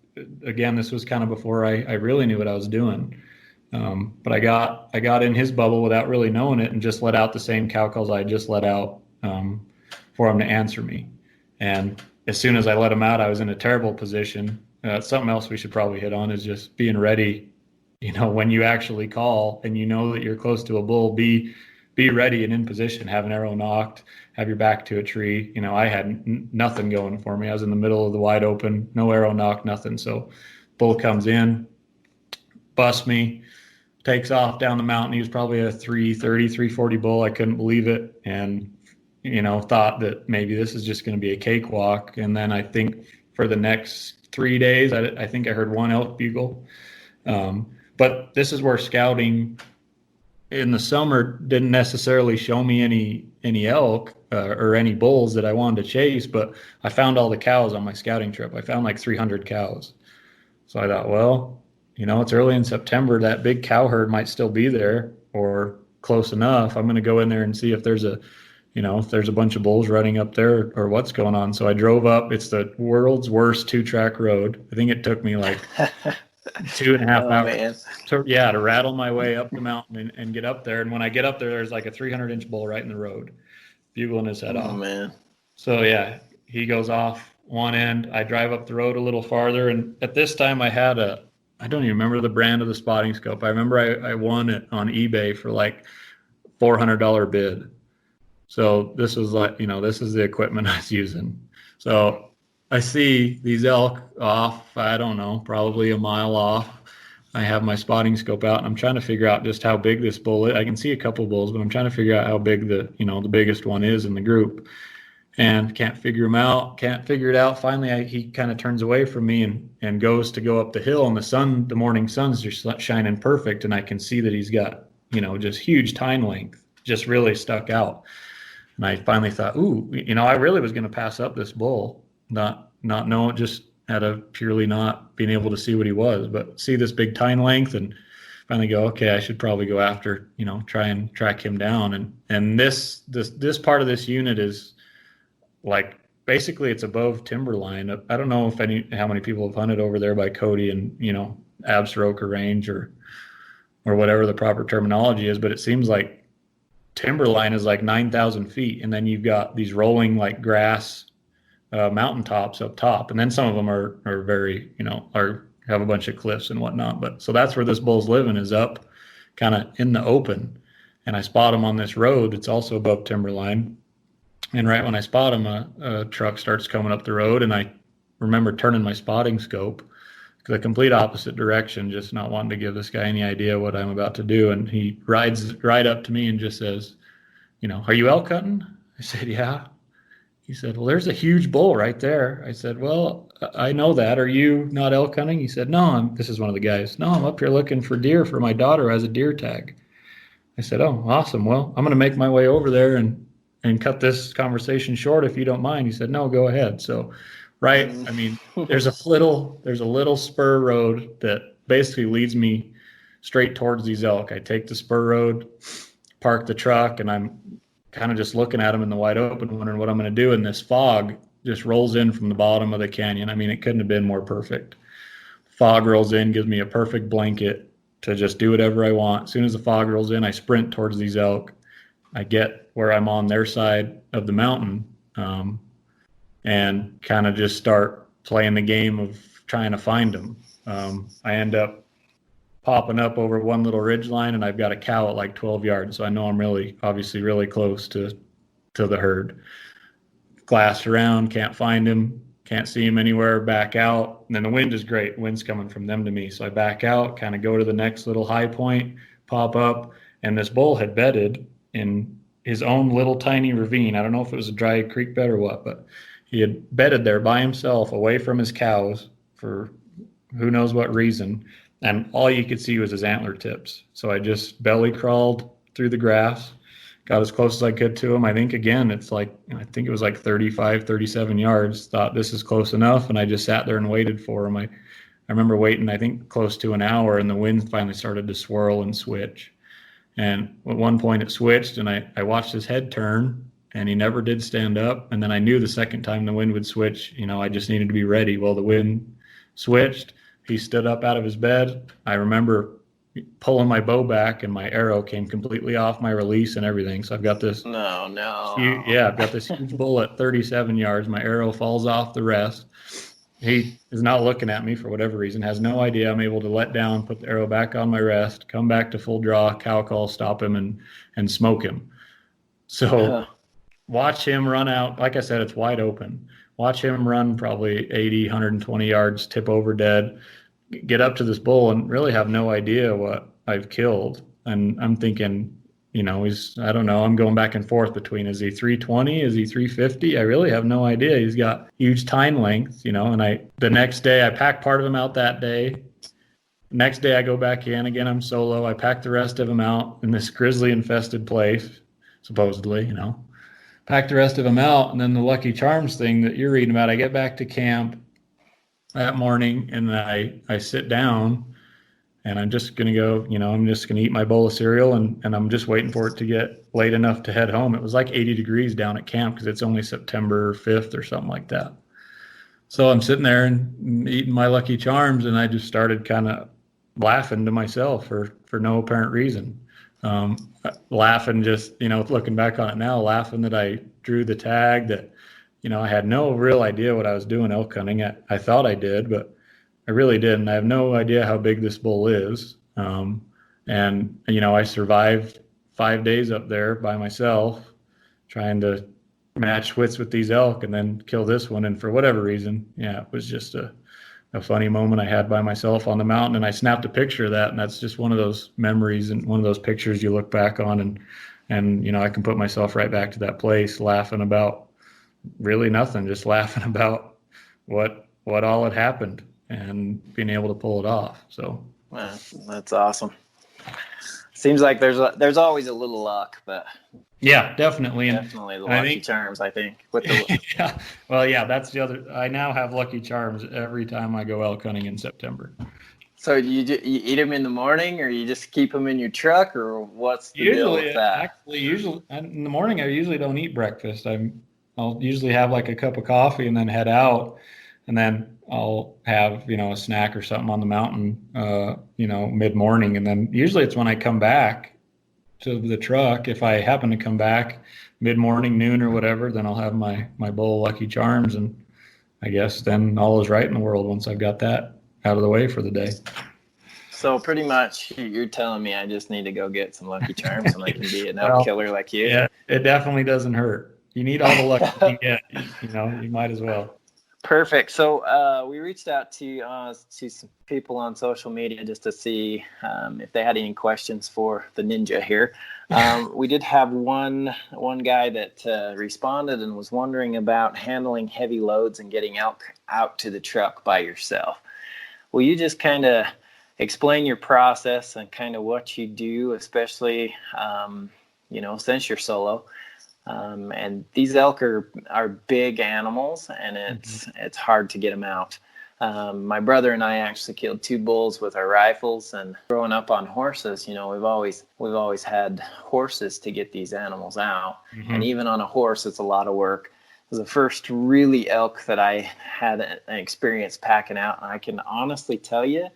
Again, this was kind of before I really knew what I was doing. But I got in his bubble without really knowing it, and just let out the same cow calls I just let out for him to answer me. And as soon as I let him out, I was in a terrible position. Something else we should probably hit on is just being ready. When you actually call and you know that you're close to a bull, be ready and in position, have an arrow knocked, have your back to a tree. I had nothing going for me. I was in the middle of the wide open, no arrow knocked, nothing. So bull comes in, busts me, takes off down the mountain. He was probably a 330, 340 bull. I couldn't believe it. And, thought that maybe this is just going to be a cakewalk. And then I think for the next 3 days, I think I heard one elk bugle. But this is where scouting in the summer didn't necessarily show me any elk or any bulls that I wanted to chase, but I found all the cows on my scouting trip. I found like 300 cows. So I thought, well, it's early in September. That big cow herd might still be there or close enough. I'm going to go in there and see if there's a bunch of bulls running up there or what's going on. So I drove up. It's the world's worst 2-track road. I think it took me like 2.5 hours to rattle my way up the mountain and get up there. And when I get up there, there's like a 300-inch bull right in the road, bugling his head off. Oh, man. So, yeah, he goes off one end. I drive up the road a little farther. And at this time, I had I don't even remember the brand of the spotting scope. I remember I won it on eBay for like $400 bid. So this was like, this is the equipment I was using. So I see these elk off, I don't know, probably a mile off. I have my spotting scope out, and I'm trying to figure out just how big this bull is. I can see a couple bulls, but I'm trying to figure out how big the biggest one is in the group. And can't figure it out. Finally, he kind of turns away from me and goes to go up the hill, and the morning sun's just shining perfect, and I can see that he's got, just huge tine length, just really stuck out. And I finally thought, ooh, I really was going to pass up this bull, not knowing, just out of purely not being able to see what he was, but see this big tine length, and finally go, okay, I should probably go after, try and track him down. And this part of this unit is like, basically it's above timberline. I don't know how many people have hunted over there by Cody and, Absaroka Range or whatever the proper terminology is, but it seems like timberline is like 9,000 feet. And then you've got these rolling like grass mountaintops up top. And then some of them are very, have a bunch of cliffs and whatnot. But so that's where this bull's living, is up kind of in the open. And I spot him on this road that's also above timberline. And right when I spot him, a truck starts coming up the road, and I remember turning my spotting scope the complete opposite direction, just not wanting to give this guy any idea what I'm about to do. And he rides right up to me and just says, are you elk hunting? I said, yeah. He said, well, there's a huge bull right there. I said, well, I know that. Are you not elk hunting? He said, no, this is one of the guys. No, I'm up here looking for deer for my daughter who has a deer tag. I said, oh, awesome. Well, I'm going to make my way over there and cut this conversation short if you don't mind. He said, no, go ahead. So, right. I mean, there's a little spur road that basically leads me straight towards these elk. I take the spur road, park the truck, and I'm kind of just looking at them in the wide open, wondering what I'm going to do. And this fog just rolls in from the bottom of the canyon. I mean, it couldn't have been more perfect. Fog rolls in, gives me a perfect blanket to just do whatever I want. As soon as the fog rolls in, I sprint towards these elk. I get where I'm on their side of the mountain, and kind of just start playing the game of trying to find them. I end up popping up over one little ridge line, and I've got a cow at like 12 yards. So I know I'm obviously really close to the herd. Glassed around, can't find him, can't see him anywhere, back out. And then the wind is great. Wind's coming from them to me. So I back out, kind of go to the next little high point, pop up, and this bull had bedded in his own little tiny ravine. I don't know if it was a dry creek bed or what, but he had bedded there by himself away from his cows for who knows what reason. And all you could see was his antler tips. So I just belly crawled through the grass, got as close as I could to him. I think it was like 35, 37 yards. Thought this is close enough. And I just sat there and waited for him. I remember waiting, I think close to an hour, and the wind finally started to swirl and switch. And at one point it switched, and I watched his head turn, and he never did stand up. And then I knew the second time the wind would switch, I just needed to be ready. Well, the wind switched. He stood up out of his bed. I remember pulling my bow back, and my arrow came completely off my release and everything. So I've got this. I've got this huge bull at 37 yards. My arrow falls off the rest. He is not looking at me for whatever reason, has no idea. I'm able to let down, put the arrow back on my rest, come back to full draw, cow call, stop him, and smoke him. So watch him run out. Like I said, it's wide open. Watch him run probably 80, 120 yards, tip over dead, get up to this bull, and really have no idea what I've killed. And I'm thinking, I don't know. I'm going back and forth between, is he 320? Is he 350? I really have no idea. He's got huge tine length, and the next day I packed part of him out that day. Next day I go back in again. I'm solo. I pack the rest of him out in this grizzly infested place, supposedly, pack the rest of them out. And then the Lucky Charms thing that you're reading about, I get back to camp that morning, and I sit down, and I'm just going to go, I'm just going to eat my bowl of cereal, and I'm just waiting for it to get late enough to head home. It was like 80 degrees down at camp because it's only September 5th or something like that. So I'm sitting there and eating my Lucky Charms, and I just started kind of laughing to myself for no apparent reason. Laughing, just, looking back on it now, laughing that I drew the tag, that, I had no real idea what I was doing elk hunting. I thought I did, but I really didn't. I have no idea how big this bull is. And, I survived 5 days up there by myself trying to match wits with these elk and then kill this one. And for whatever reason, it was just a funny moment I had by myself on the mountain. And I snapped a picture of that. And that's just one of those memories and one of those pictures you look back on, and I can put myself right back to that place laughing about really nothing, just laughing about what all had happened and being able to pull it off. So that's awesome. Seems like there's always a little luck, but yeah, definitely. Definitely the Lucky Charms, I think. With the yeah. Well, yeah, that's the other. I now have Lucky Charms every time I go elk hunting in September. So you eat them in the morning, or you just keep them in your truck, or what's the deal with that? Usually in the morning, I usually don't eat breakfast. I'll usually have like a cup of coffee and then head out, and then I'll have, a snack or something on the mountain, mid-morning. And then usually it's when I come back to the truck. If I happen to come back mid-morning, noon or whatever, then I'll have my bowl of Lucky Charms. And I guess then all is right in the world once I've got that out of the way for the day. So pretty much you're telling me I just need to go get some Lucky Charms and I can be an elk killer like you. Yeah, it definitely doesn't hurt. You need all the luck you can get. You might as well. Perfect. So we reached out to some people on social media just to see if they had any questions for the ninja here. We did have one guy that responded and was wondering about handling heavy loads and getting elk out to the truck by yourself. Will you just kind of explain your process and kind of what you do, especially since you're solo? And these elk are big animals, and it's hard to get them out. My brother and I actually killed 2 bulls with our rifles, and growing up on horses, we've always had horses to get these animals out. Mm-hmm. And even on a horse, it's a lot of work. It was the first really elk that I had an experience packing out. And I can honestly tell you,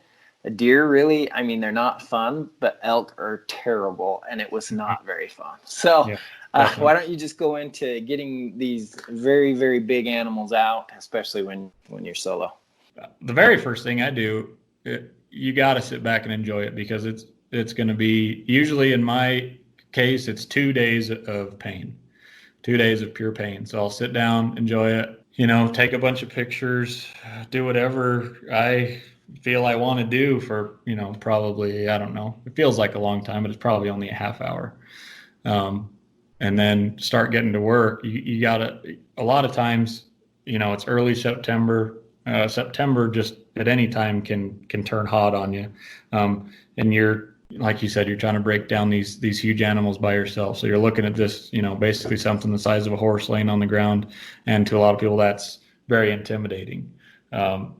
a deer really, I mean, they're not fun, but elk are terrible, and it was not very fun. So why don't you just go into getting these very, very big animals out, especially when you're solo? The very first thing I do, you got to sit back and enjoy it, because it's going to be, usually in my case, it's 2 days of pain, 2 days of pure pain. So I'll sit down, enjoy it, take a bunch of pictures, do whatever I feel I want to do for, probably, I don't know, it feels like a long time, but it's probably only a half hour. And then start getting to work. You got to, a lot of times, it's early September. September just at any time can turn hot on you. And you're, like you said, you're trying to break down these huge animals by yourself. So you're looking at this, basically something the size of a horse laying on the ground. And to a lot of people, that's very intimidating. To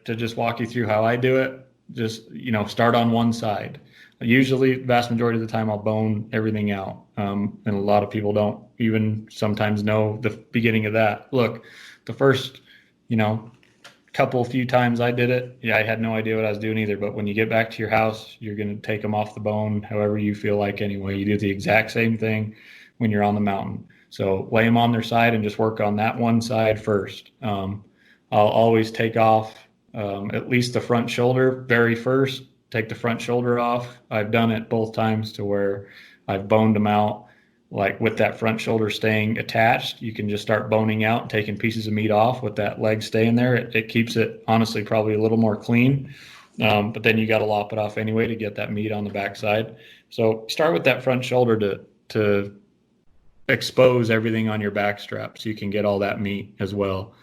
just walk you through how I do it, just, start on one side. Usually, vast majority of the time, I'll bone everything out. And a lot of people don't even sometimes know the beginning of that. Look, the first, few times I did it, I had no idea what I was doing either. But when you get back to your house, you're going to take them off the bone however you feel like anyway. You do the exact same thing when you're on the mountain. So lay them on their side and just work on that one side first. I'll always take off at least the front shoulder very first. Take the front shoulder off. I've done it both times to where I've boned them out, like with that front shoulder staying attached. You can just start boning out, taking pieces of meat off with that leg staying there. It keeps it, honestly, probably a little more clean. But then you got to lop it off anyway to get that meat on the backside. So start with that front shoulder to expose everything on your back strap so you can get all that meat as well.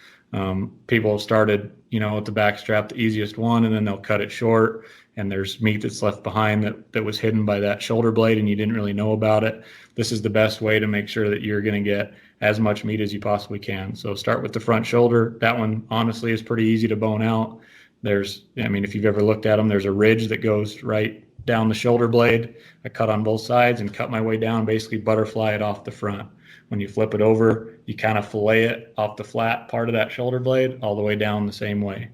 People have started, with the back strap, the easiest one, and then they'll cut it short. And there's meat that's left behind that was hidden by that shoulder blade and you didn't really know about it. This is the best way to make sure that you're going to get as much meat as you possibly can. So start with the front shoulder. That one, honestly, is pretty easy to bone out. If you've ever looked at them, there's a ridge that goes right down the shoulder blade. I cut on both sides and cut my way down, basically butterfly it off the front. When you flip it over, you kind of fillet it off the flat part of that shoulder blade all the way down the same way.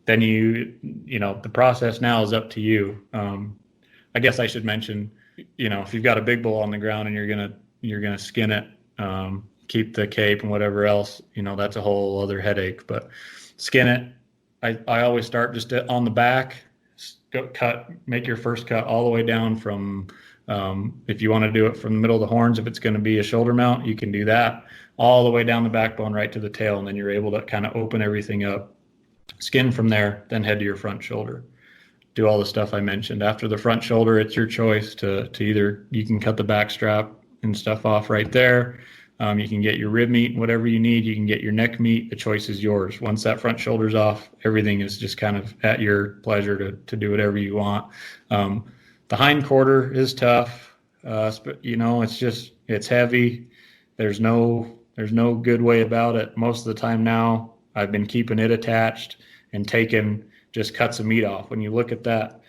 Then the process now is up to you. I guess I should mention, if you've got a big bull on the ground and you're gonna skin it, keep the cape and whatever else, that's a whole other headache. But skin it. I always start just on the back, make your first cut all the way down from. If you want to do it from the middle of the horns, if it's going to be a shoulder mount, you can do that all the way down the backbone right to the tail, and then you're able to kind of open everything up. Skin from there, then head to your front shoulder. Do all the stuff I mentioned. After the front shoulder, it's your choice to either, you can cut the back strap and stuff off right there. You can get your rib meat, whatever you need. You can get your neck meat. The choice is yours. Once that front shoulder's off, everything is just kind of at your pleasure to do whatever you want. The hind quarter is tough. It's heavy. There's no good way about it. Most of the time now, I've been keeping it attached and taking just cuts of meat off. When you look at that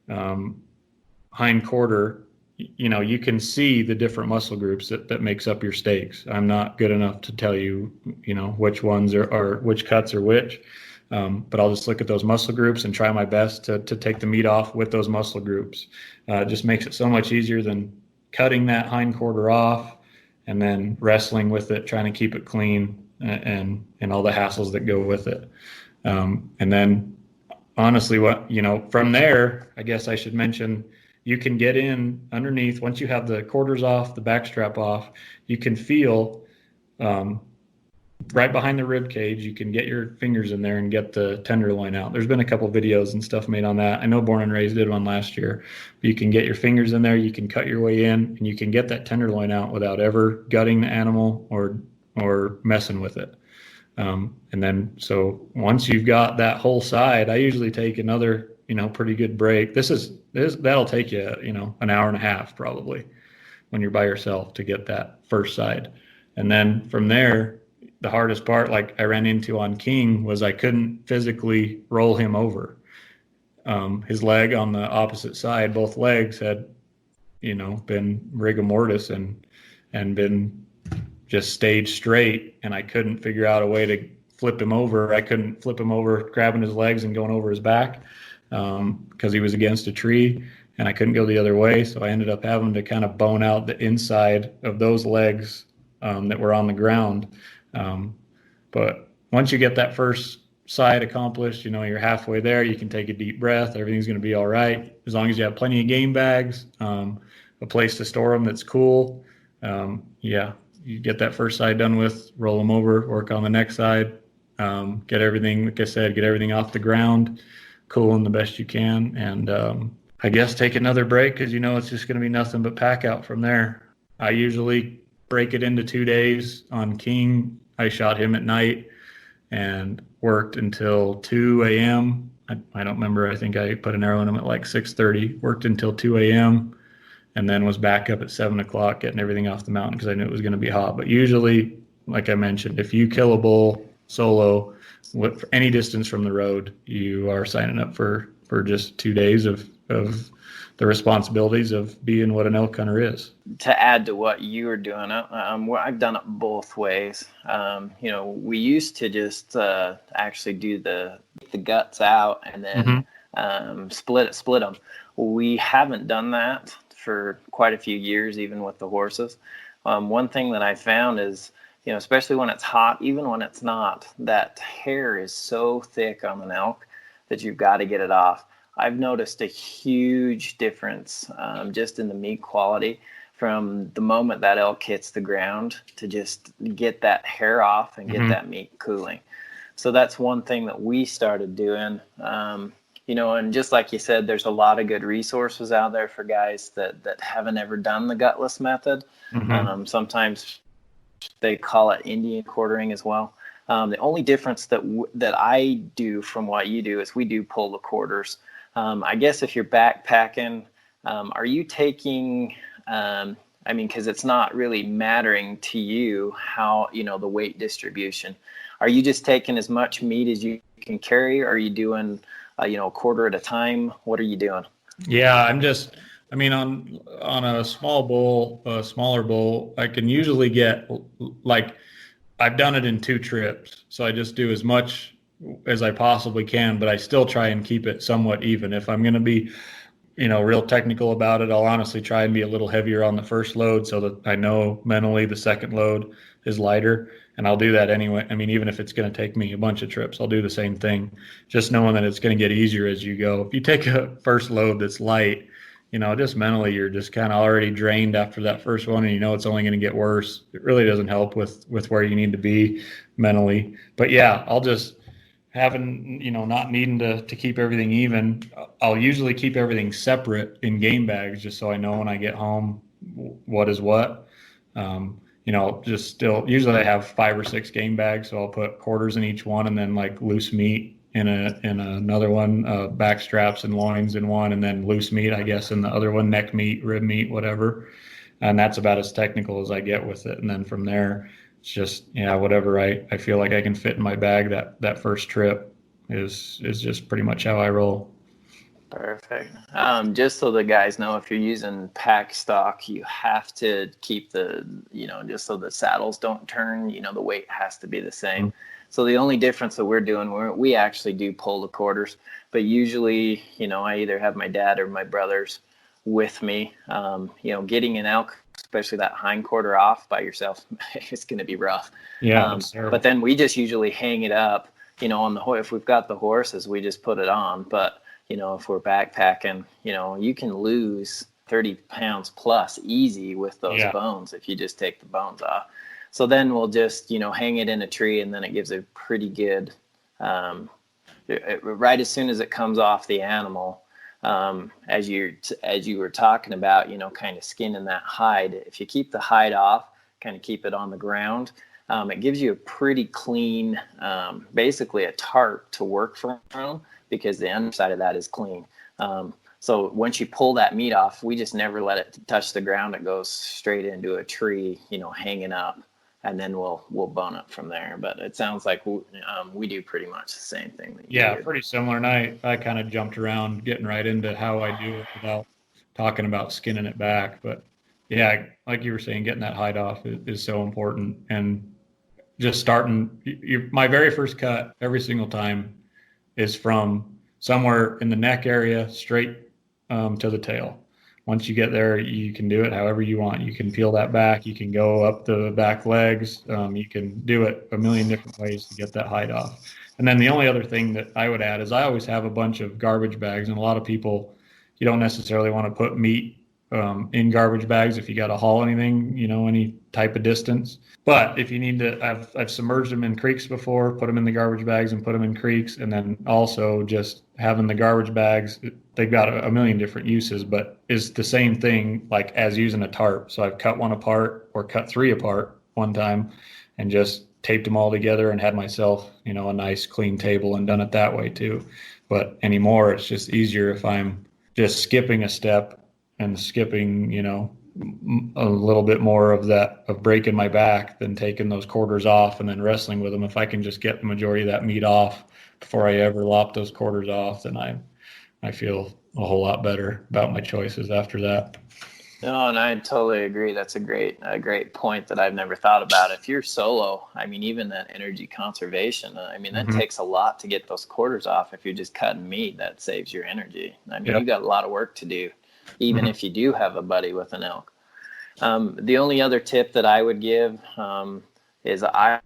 hind quarter, you can see the different muscle groups that makes up your steaks. I'm not good enough to tell you, which ones are which cuts are which. But I'll just look at those muscle groups and try my best to take the meat off with those muscle groups. It just makes it so much easier than cutting that hind quarter off and then wrestling with it, trying to keep it clean and all the hassles that go with it. And then honestly, from there, I guess I should mention, you can get in underneath. Once you have the quarters off, the back strap off, you can feel right behind the rib cage. You can get your fingers in there and get the tenderloin out. There's been a couple videos and stuff made on that. I know Born and Raised did one last year. You can get your fingers in there, you can cut your way in, and you can get that tenderloin out without ever gutting the animal or messing with it. And then, so once you've got that whole side, I usually take another, pretty good break. That'll take you, an hour and a half probably when you're by yourself to get that first side. And then from there, the hardest part, like I ran into on King, was I couldn't physically roll him over. His leg on the opposite side, both legs had, been rigor mortis and been just stayed straight, and I couldn't figure out a way to flip him over. I couldn't flip him over, grabbing his legs and going over his back, because he was against a tree, and I couldn't go the other way. So I ended up having to kind of bone out the inside of those legs that were on the ground. But once you get that first side accomplished, you're halfway there. You can take a deep breath. Everything's going to be all right as long as you have plenty of game bags, a place to store them that's cool. You get that first side done with, roll them over, work on the next side, get everything, like I said, get everything off the ground, cool them the best you can, and I guess take another break, because it's just going to be nothing but pack out from there. I usually break it into 2 days. On King, I shot him at night and worked until 2 a.m. I don't remember. I think I put an arrow in him at like 6:30, worked until 2 a.m. and then was back up at 7 o'clock getting everything off the mountain because I knew it was going to be hot. But usually, like I mentioned, if you kill a bull solo for any distance from the road, you are signing up for just 2 days of the responsibilities of being what an elk hunter is. To add to what you were doing, I've done it both ways. We used to just actually do the guts out and then split them. We haven't done that for quite a few years, even with the horses. One thing that I found is, especially when it's hot, even when it's not, that hair is so thick on an elk that you've got to get it off. I've noticed a huge difference just in the meat quality from the moment that elk hits the ground to just get that hair off and get that meat cooling. So that's one thing that we started doing. And just like you said, there's a lot of good resources out there for guys that haven't ever done the gutless method. Sometimes they call it Indian quartering as well. The only difference that I do from what you do is we do pull the quarters. I guess if you're backpacking, are you taking, because it's not really mattering to you how, the weight distribution. Are you just taking as much meat as you can carry? Or are you doing, a quarter at a time? What are you doing? Yeah, on a small bull, a smaller bull, I can usually get, like, I've done it in 2 trips. So I just do as much as I possibly can, but I still try and keep it somewhat even. If I'm going to be, real technical about it, I'll honestly try and be a little heavier on the first load so that I know mentally the second load is lighter. And I'll do that anyway. Even if it's going to take me a bunch of trips, I'll do the same thing, just knowing that it's going to get easier as you go. If you take a first load that's light, just mentally, you're just kind of already drained after that first one, and it's only going to get worse. It really doesn't help with where you need to be mentally. But yeah, I'll just not needing to keep everything even. I'll usually keep everything separate in game bags just so I know when I get home what is what. Usually I have 5 or 6 game bags, so I'll put quarters in each one, and then like loose meat in another one, back straps and loins in one, and then loose meat, I guess, in the other one, neck meat, rib meat, whatever. And that's about as technical as I get with it. And then from there, it's just, whatever I feel like I can fit in my bag that first trip is just pretty much how I roll. Perfect. Just so the guys know, if you're using pack stock, you have to keep just so the saddles don't turn, the weight has to be the same. So the only difference that we're doing, we actually do pull the quarters, but usually, I either have my dad or my brothers with me. Getting an elk, especially that hind quarter off by yourself, it's going to be rough. Yeah. But then we just usually hang it up, on the horse. If we've got the horses, we just put it on. But, if we're backpacking, you can lose 30 pounds plus easy with those bones if you just take the bones off. So then we'll just, hang it in a tree, and then it gives a pretty good, right as soon as it comes off the animal, as you were talking about, kind of skinning that hide. If you keep the hide off, kind of keep it on the ground, it gives you a pretty clean, basically a tarp to work from, because the underside of that is clean. So once you pull that meat off, we just never let it touch the ground. It goes straight into a tree, hanging up. and then we'll bone it from there. But it sounds like we do pretty much the same thing that you Yeah, did. pretty similar. And I kind of jumped around getting right into how I do it without talking about skinning it back. But yeah, like you were saying, getting that hide off is so important. And just starting, my very first cut every single time is from somewhere in the neck area straight to the tail. Once you get there, you can do it however you want. You can peel that back. You can go up the back legs. You can do it a million different ways to get that hide off. And then the only other thing that I would add is I always have a bunch of garbage bags. And a lot of people, you don't necessarily want to put meat in garbage bags if you got to haul anything, any type of distance. But if you need to, I've submerged them in creeks before, put them in the garbage bags and put them in creeks. And then also just having the garbage bags, they've got a million different uses, but is the same thing like as using a tarp. So I've cut one apart or cut three apart one time and just taped them all together and had myself, a nice clean table and done it that way too. But anymore, it's just easier if I'm just skipping a step and skipping, a little bit more of that, of breaking my back than taking those quarters off and then wrestling with them. If I can just get the majority of that meat off before I ever lop those quarters off, then I feel a whole lot better about my choices after that. No, and I totally agree. That's a great point that I've never thought about. If you're solo, I mean, even that energy conservation, that takes a lot to get those quarters off. If you're just cutting meat, that saves your energy. You got a lot of work to do, even if you do have a buddy with an elk. The only other tip that I would give is I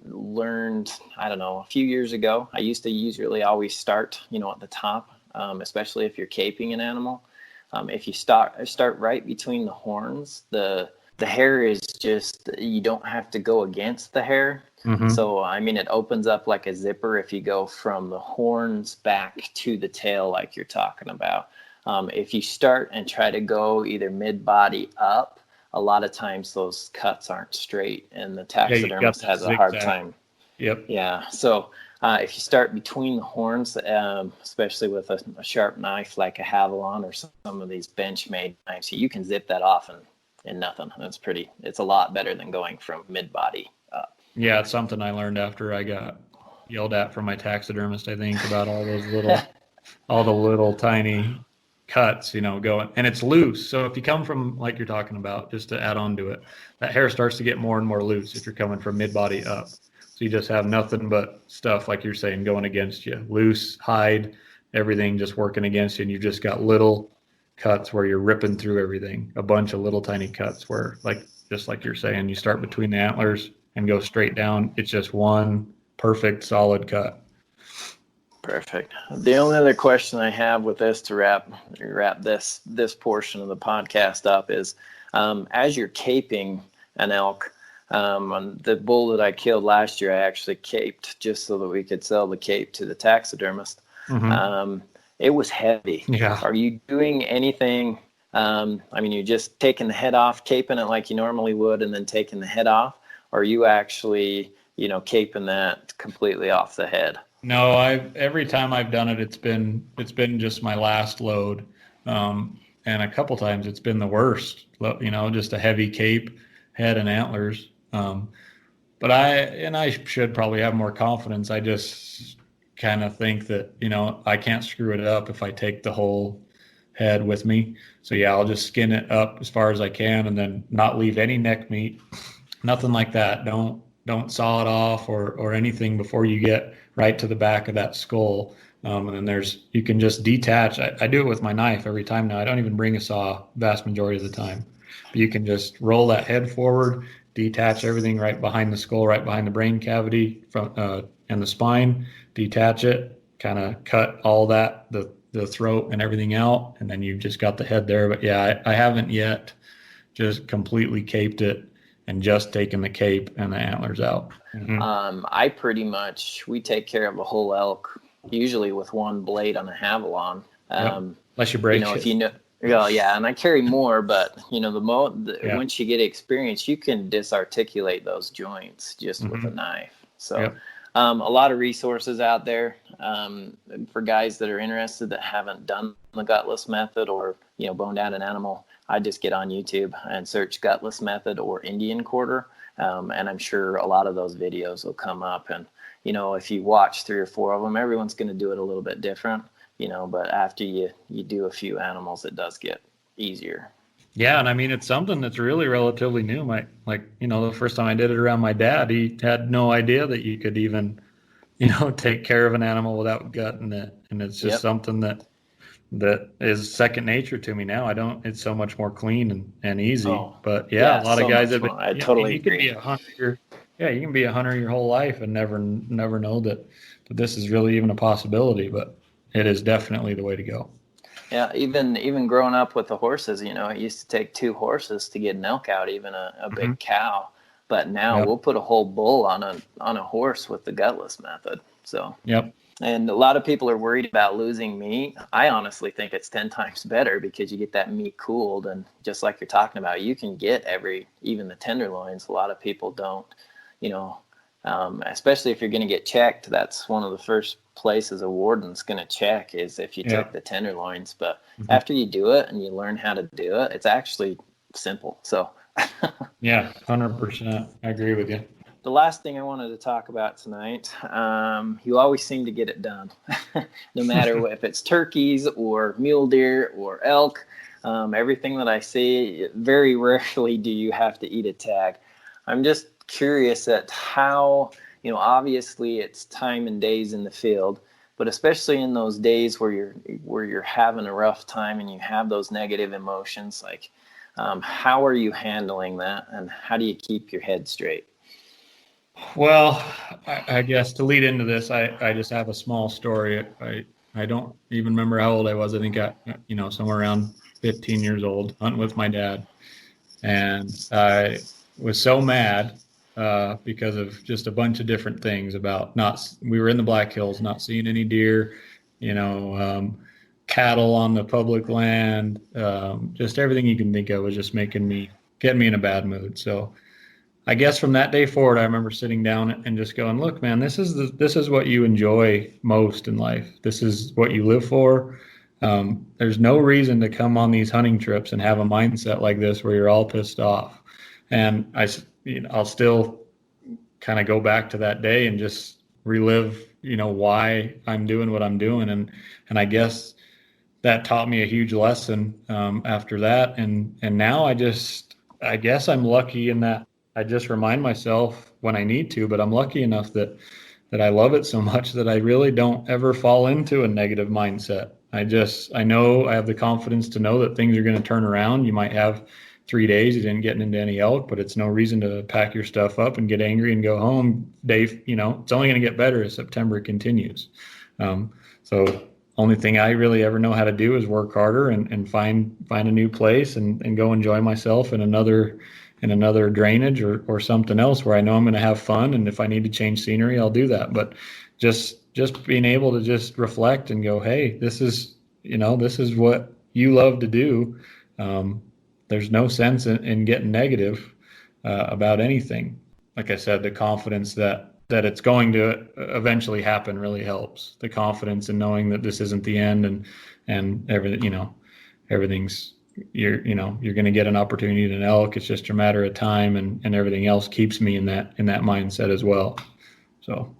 learned, I don't know, a few years ago, I used to usually always start, at the top, especially if you're caping an animal. If you start right between the horns, the hair is just, you don't have to go against the hair. So, it opens up like a zipper if you go from the horns back to the tail like you're talking about. If you start and try to go either mid-body up, a lot of times those cuts aren't straight and the taxidermist has a hard time. Yep. Yeah. So if you start between the horns, especially with a sharp knife like a Havalon or some of these bench-made knives, you can zip that off in nothing. It's a lot better than going from mid-body up. Yeah, it's something I learned after I got yelled at from my taxidermist, I think, about all the little tiny cuts, going, and it's loose. So if you come from, like you're talking about, just to add on to it, that hair starts to get more and more loose if you're coming from mid-body up. So you just have nothing but stuff, like you're saying, going against you. Loose, hide, everything just working against you. And you've just got little cuts where you're ripping through everything. A bunch of little tiny cuts where, just like you're saying, you start between the antlers and go straight down. It's just one perfect solid cut. Perfect. The only other question I have with this to wrap this portion of the podcast up is, as you're caping an elk, on the bull that I killed last year, I actually caped just so that we could sell the cape to the taxidermist. It was heavy. Yeah. Are you doing anything? You're just taking the head off, caping it like you normally would, and then taking the head off? Or are you actually, caping that completely off the head? No, every time I've done it, it's been just my last load, and a couple times it's been the worst. Just a heavy cape, head and antlers. But I should probably have more confidence. I just kind of think that I can't screw it up if I take the whole head with me. So yeah, I'll just skin it up as far as I can, and then not leave any neck meat, nothing like that. Don't saw it off or anything before you get right to the back of that skull. And then you can just detach. I do it with my knife every time now. I don't even bring a saw vast majority of the time. But you can just roll that head forward, detach everything right behind the skull, right behind the brain cavity and the spine, detach it, kind of cut all that, the throat and everything out, and then you've just got the head there. But yeah, I haven't yet just completely caped it and just taken the cape and the antlers out. I pretty much, we take care of a whole elk, usually with one blade on a Havalon. Unless you break it. Yeah, and I carry more, but once you get experience, you can disarticulate those joints just with a knife. So a lot of resources out there for guys that are interested that haven't done the gutless method or boned out an animal. I just get on YouTube and search gutless method or Indian quarter, And I'm sure a lot of those videos will come up. And, if you watch 3 or 4 of them, everyone's going to do it a little bit different, but after you do a few animals, it does get easier. Yeah, and I mean, it's something that's really relatively new. The first time I did it around my dad, he had no idea that you could even, take care of an animal without gutting it. And it's just something that is second nature to me now. It's so much more clean and easy. Oh, but a lot so of guys much have been, more. I totally you could agree. be a hunter. Yeah, you can be a hunter your whole life and never know that this is really even a possibility, but it is definitely the way to go. Yeah, even growing up with the horses, it used to take 2 horses to get an elk out, even a big cow. But now we'll put a whole bull on a horse with the gutless method. So and a lot of people are worried about losing meat. I honestly think it's 10 times better because you get that meat cooled, and just like you're talking about, you can get even the tenderloins. A lot of people don't, especially if you're going to get checked. That's one of the first places a warden's going to check is if you took the tenderloins. But after you do it and you learn how to do it, it's actually simple. So 100%. I agree with you. The last thing I wanted to talk about tonight, you always seem to get it done, no matter if it's turkeys or mule deer or elk. Everything that I see, very rarely do you have to eat a tag. I'm just curious at how, obviously it's time and days in the field, but especially in those days where you're having a rough time and you have those negative emotions, like how are you handling that, and how do you keep your head straight? Well, I guess to lead into this, I just have a small story. I don't even remember how old I was. I think somewhere around 15 years old, hunting with my dad. And I was so mad because of just a bunch of different things about we were in the Black Hills, not seeing any deer, cattle on the public land, just everything you can think of was just getting me in a bad mood. So I guess from that day forward, I remember sitting down and just going, look, man, this is what you enjoy most in life. This is what you live for. There's no reason to come on these hunting trips and have a mindset like this where you're all pissed off. And I'll still kind of go back to that day and just relive, why I'm doing what I'm doing. And I guess that taught me a huge lesson after that. And now I guess I'm lucky in that I just remind myself when I need to, but I'm lucky enough that I love it so much that I really don't ever fall into a negative mindset. I know I have the confidence to know that things are going to turn around. You might have 3 days you didn't get into any elk, but it's no reason to pack your stuff up and get angry and go home. Dave, it's only going to get better as September continues. So only thing I really ever know how to do is work harder and find a new place and go enjoy myself in another drainage or something else where I know I'm going to have fun. And if I need to change scenery, I'll do that. But just being able to just reflect and go, hey, this is what you love to do. There's no sense in getting negative about anything. Like I said, the confidence that it's going to eventually happen really helps. The confidence in knowing that this isn't the end and everything, everything's, you're going to get an opportunity in an elk. It's just a matter of time, and everything else keeps me in that mindset as well. So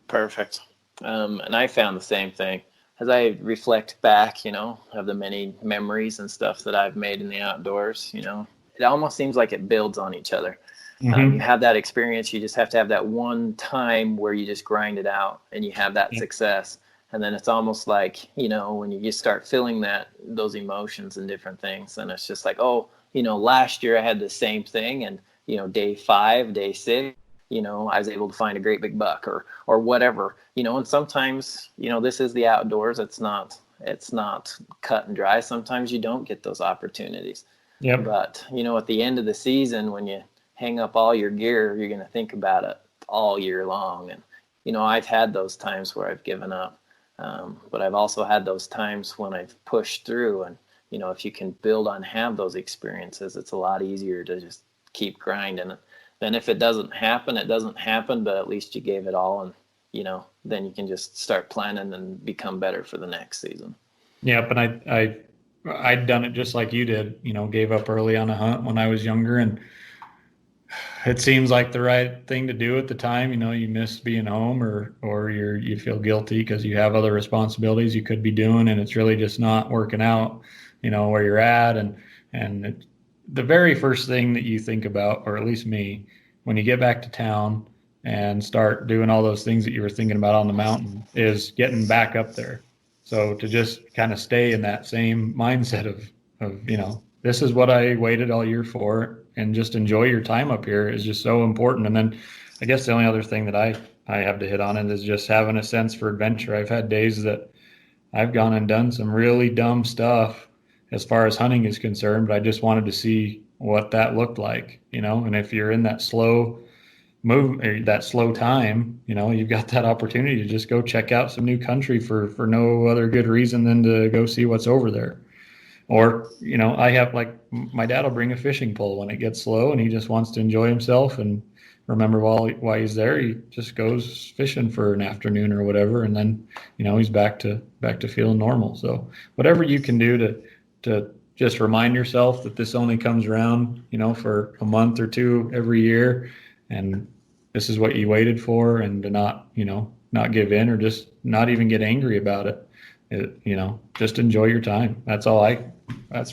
Perfect. And I found the same thing as I reflect back, of the many memories and stuff that I've made in the outdoors. It almost seems like it builds on each other. You have that experience. You just have to have that one time where you just grind it out and you have that success. And then it's almost like, when you just start feeling those emotions and different things, and it's just like, last year I had the same thing. And, day 5, day 6, I was able to find a great big buck or whatever, and sometimes, this is the outdoors. It's not cut and dry. Sometimes you don't get those opportunities. But, at the end of the season, when you hang up all your gear, you're going to think about it all year long. And, I've had those times where I've given up. But I've also had those times when I've pushed through, and, if you can build on, have those experiences, it's a lot easier to just keep grinding. Then if it doesn't happen, it doesn't happen, but at least you gave it all. And, then you can just start planning and become better for the next season. Yeah. But I'd done it just like you did, gave up early on a hunt when I was younger. And it seems like the right thing to do at the time. You miss being home, or you feel guilty because you have other responsibilities you could be doing, and it's really just not working out, where you're at. And the very first thing that you think about, or at least me, when you get back to town and start doing all those things that you were thinking about on the mountain, is getting back up there. So to just kind of stay in that same mindset of this is what I waited all year for, and just enjoy your time up here is just so important. And then I guess the only other thing that I have to hit on it is just having a sense for adventure. I've had days that I've gone and done some really dumb stuff as far as hunting is concerned, but I just wanted to see what that looked like, and if you're in that slow move, or that slow time, you've got that opportunity to just go check out some new country for no other good reason than to go see what's over there. Or, I have, like, my dad will bring a fishing pole when it gets slow and he just wants to enjoy himself and remember while he's there, he just goes fishing for an afternoon or whatever. And then, he's back to feeling normal. So whatever you can do to just remind yourself that this only comes around, for a month or two every year. And this is what you waited for, and to not give in, or just not even get angry about it. Just enjoy your time. That's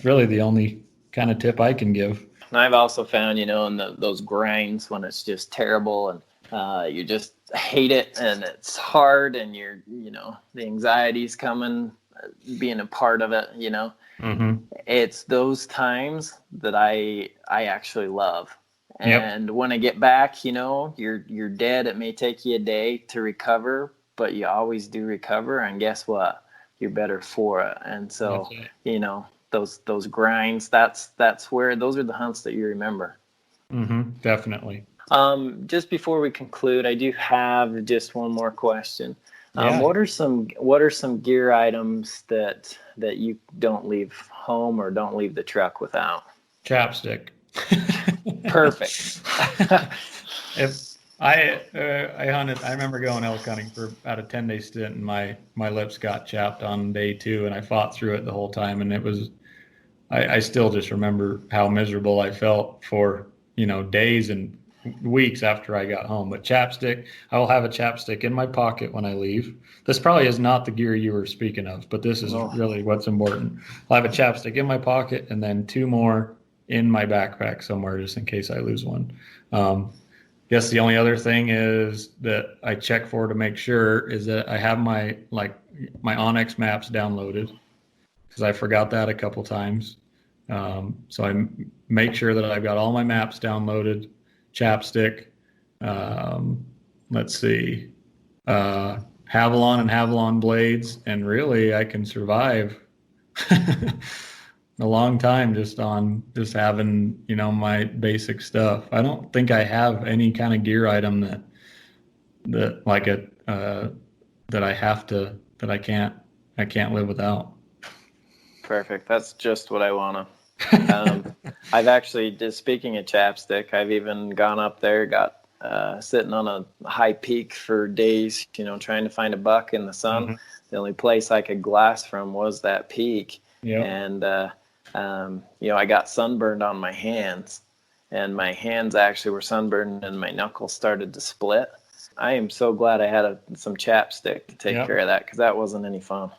really the only kind of tip I can give. And I've also found, in those grinds when it's just terrible and you just hate it and it's hard and the anxiety's coming, being a part of it, Mm-hmm. It's those times that I actually love. Yep. And when I get back, you're dead. It may take you a day to recover, but you always do recover. And guess what? You're better for it. And so, those grinds, that's where, those are the hunts that you remember. Mm-hmm. Definitely. Just before we conclude, I do have just one more question. Yeah. What are some gear items that you don't leave home or don't leave the truck without? Chapstick. Perfect. If I hunted, I remember going elk hunting for about a 10-day stint, and my lips got chapped on day 2, and I fought through it the whole time. And it was, I still just remember how miserable I felt for, days and weeks after I got home. But chapstick, I will have a chapstick in my pocket when I leave. This probably is not the gear you were speaking of, but this is really what's important. I'll have a chapstick in my pocket, and then 2 more in my backpack somewhere, just in case I lose one. Guess the only other thing is that I check for to make sure is that I have my Onyx maps downloaded, because I forgot that a couple times. So I make sure that I've got all my maps downloaded, chapstick, let's see, Havalon and Havalon blades, and really I can survive a long time just having, my basic stuff. I don't think I have any kind of gear item that I can't live without. Perfect. That's just what I want to. I've actually, just speaking of chapstick, I've even gone up there, got sitting on a high peak for days, trying to find a buck in the sun. Mm-hmm. The only place I could glass from was that peak. Yep. And, I got sunburned on my hands, and my hands actually were sunburned and my knuckles started to split. I am so glad I had some chapstick to take care of that, because that wasn't any fun.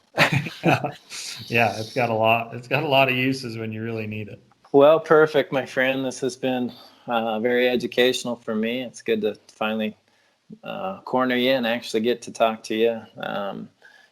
Yeah, it's got a lot of uses when you really need it. Well, perfect, my friend. This has been very educational for me. It's good to finally corner you and actually get to talk to you.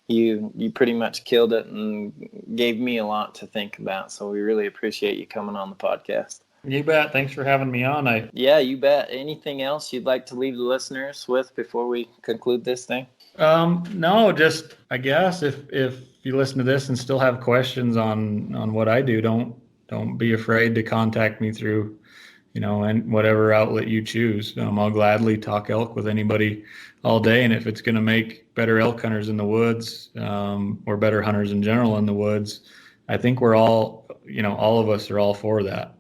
You pretty much killed it and gave me a lot to think about. So we really appreciate you coming on the podcast. You bet. Thanks for having me on. Yeah, you bet. Anything else you'd like to leave the listeners with before we conclude this thing? No, just, I guess if you listen to this and still have questions on what I do, don't be afraid to contact me through, and whatever outlet you choose. I'll gladly talk elk with anybody all day. And if it's going to make better elk hunters in the woods, or better hunters in general in the woods, I think we're all of us are all for that.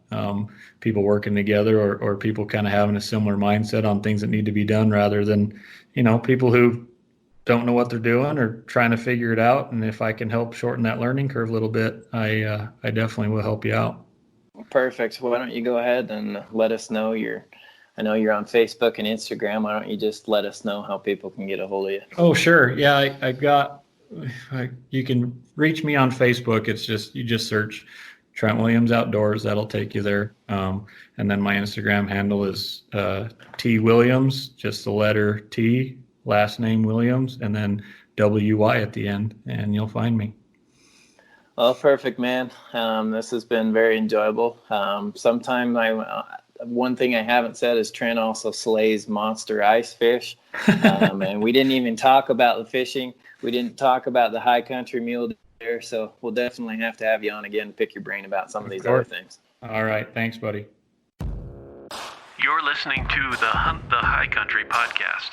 People working together, or people kind of having a similar mindset on things that need to be done, rather than, people who don't know what they're doing or trying to figure it out. And if I can help shorten that learning curve a little bit, I definitely will help you out. Perfect. Well, why don't you go ahead and let us know your I know you're on Facebook and Instagram. Why don't you just let us know how people can get a hold of you? Oh, sure. Yeah, you can reach me on Facebook. You just search Trent Williams Outdoors. That'll take you there. And then my Instagram handle is T Williams, just the letter T, last name Williams, and then WY at the end, and you'll find me. Well, perfect, man. This has been very enjoyable. One thing I haven't said is Trent also slays monster ice fish. And we didn't even talk about the fishing. We didn't talk about the high country mule deer. So we'll definitely have to have you on again and pick your brain about some of these other things. All right. Thanks, buddy. You're listening to the Hunt the High Country podcast.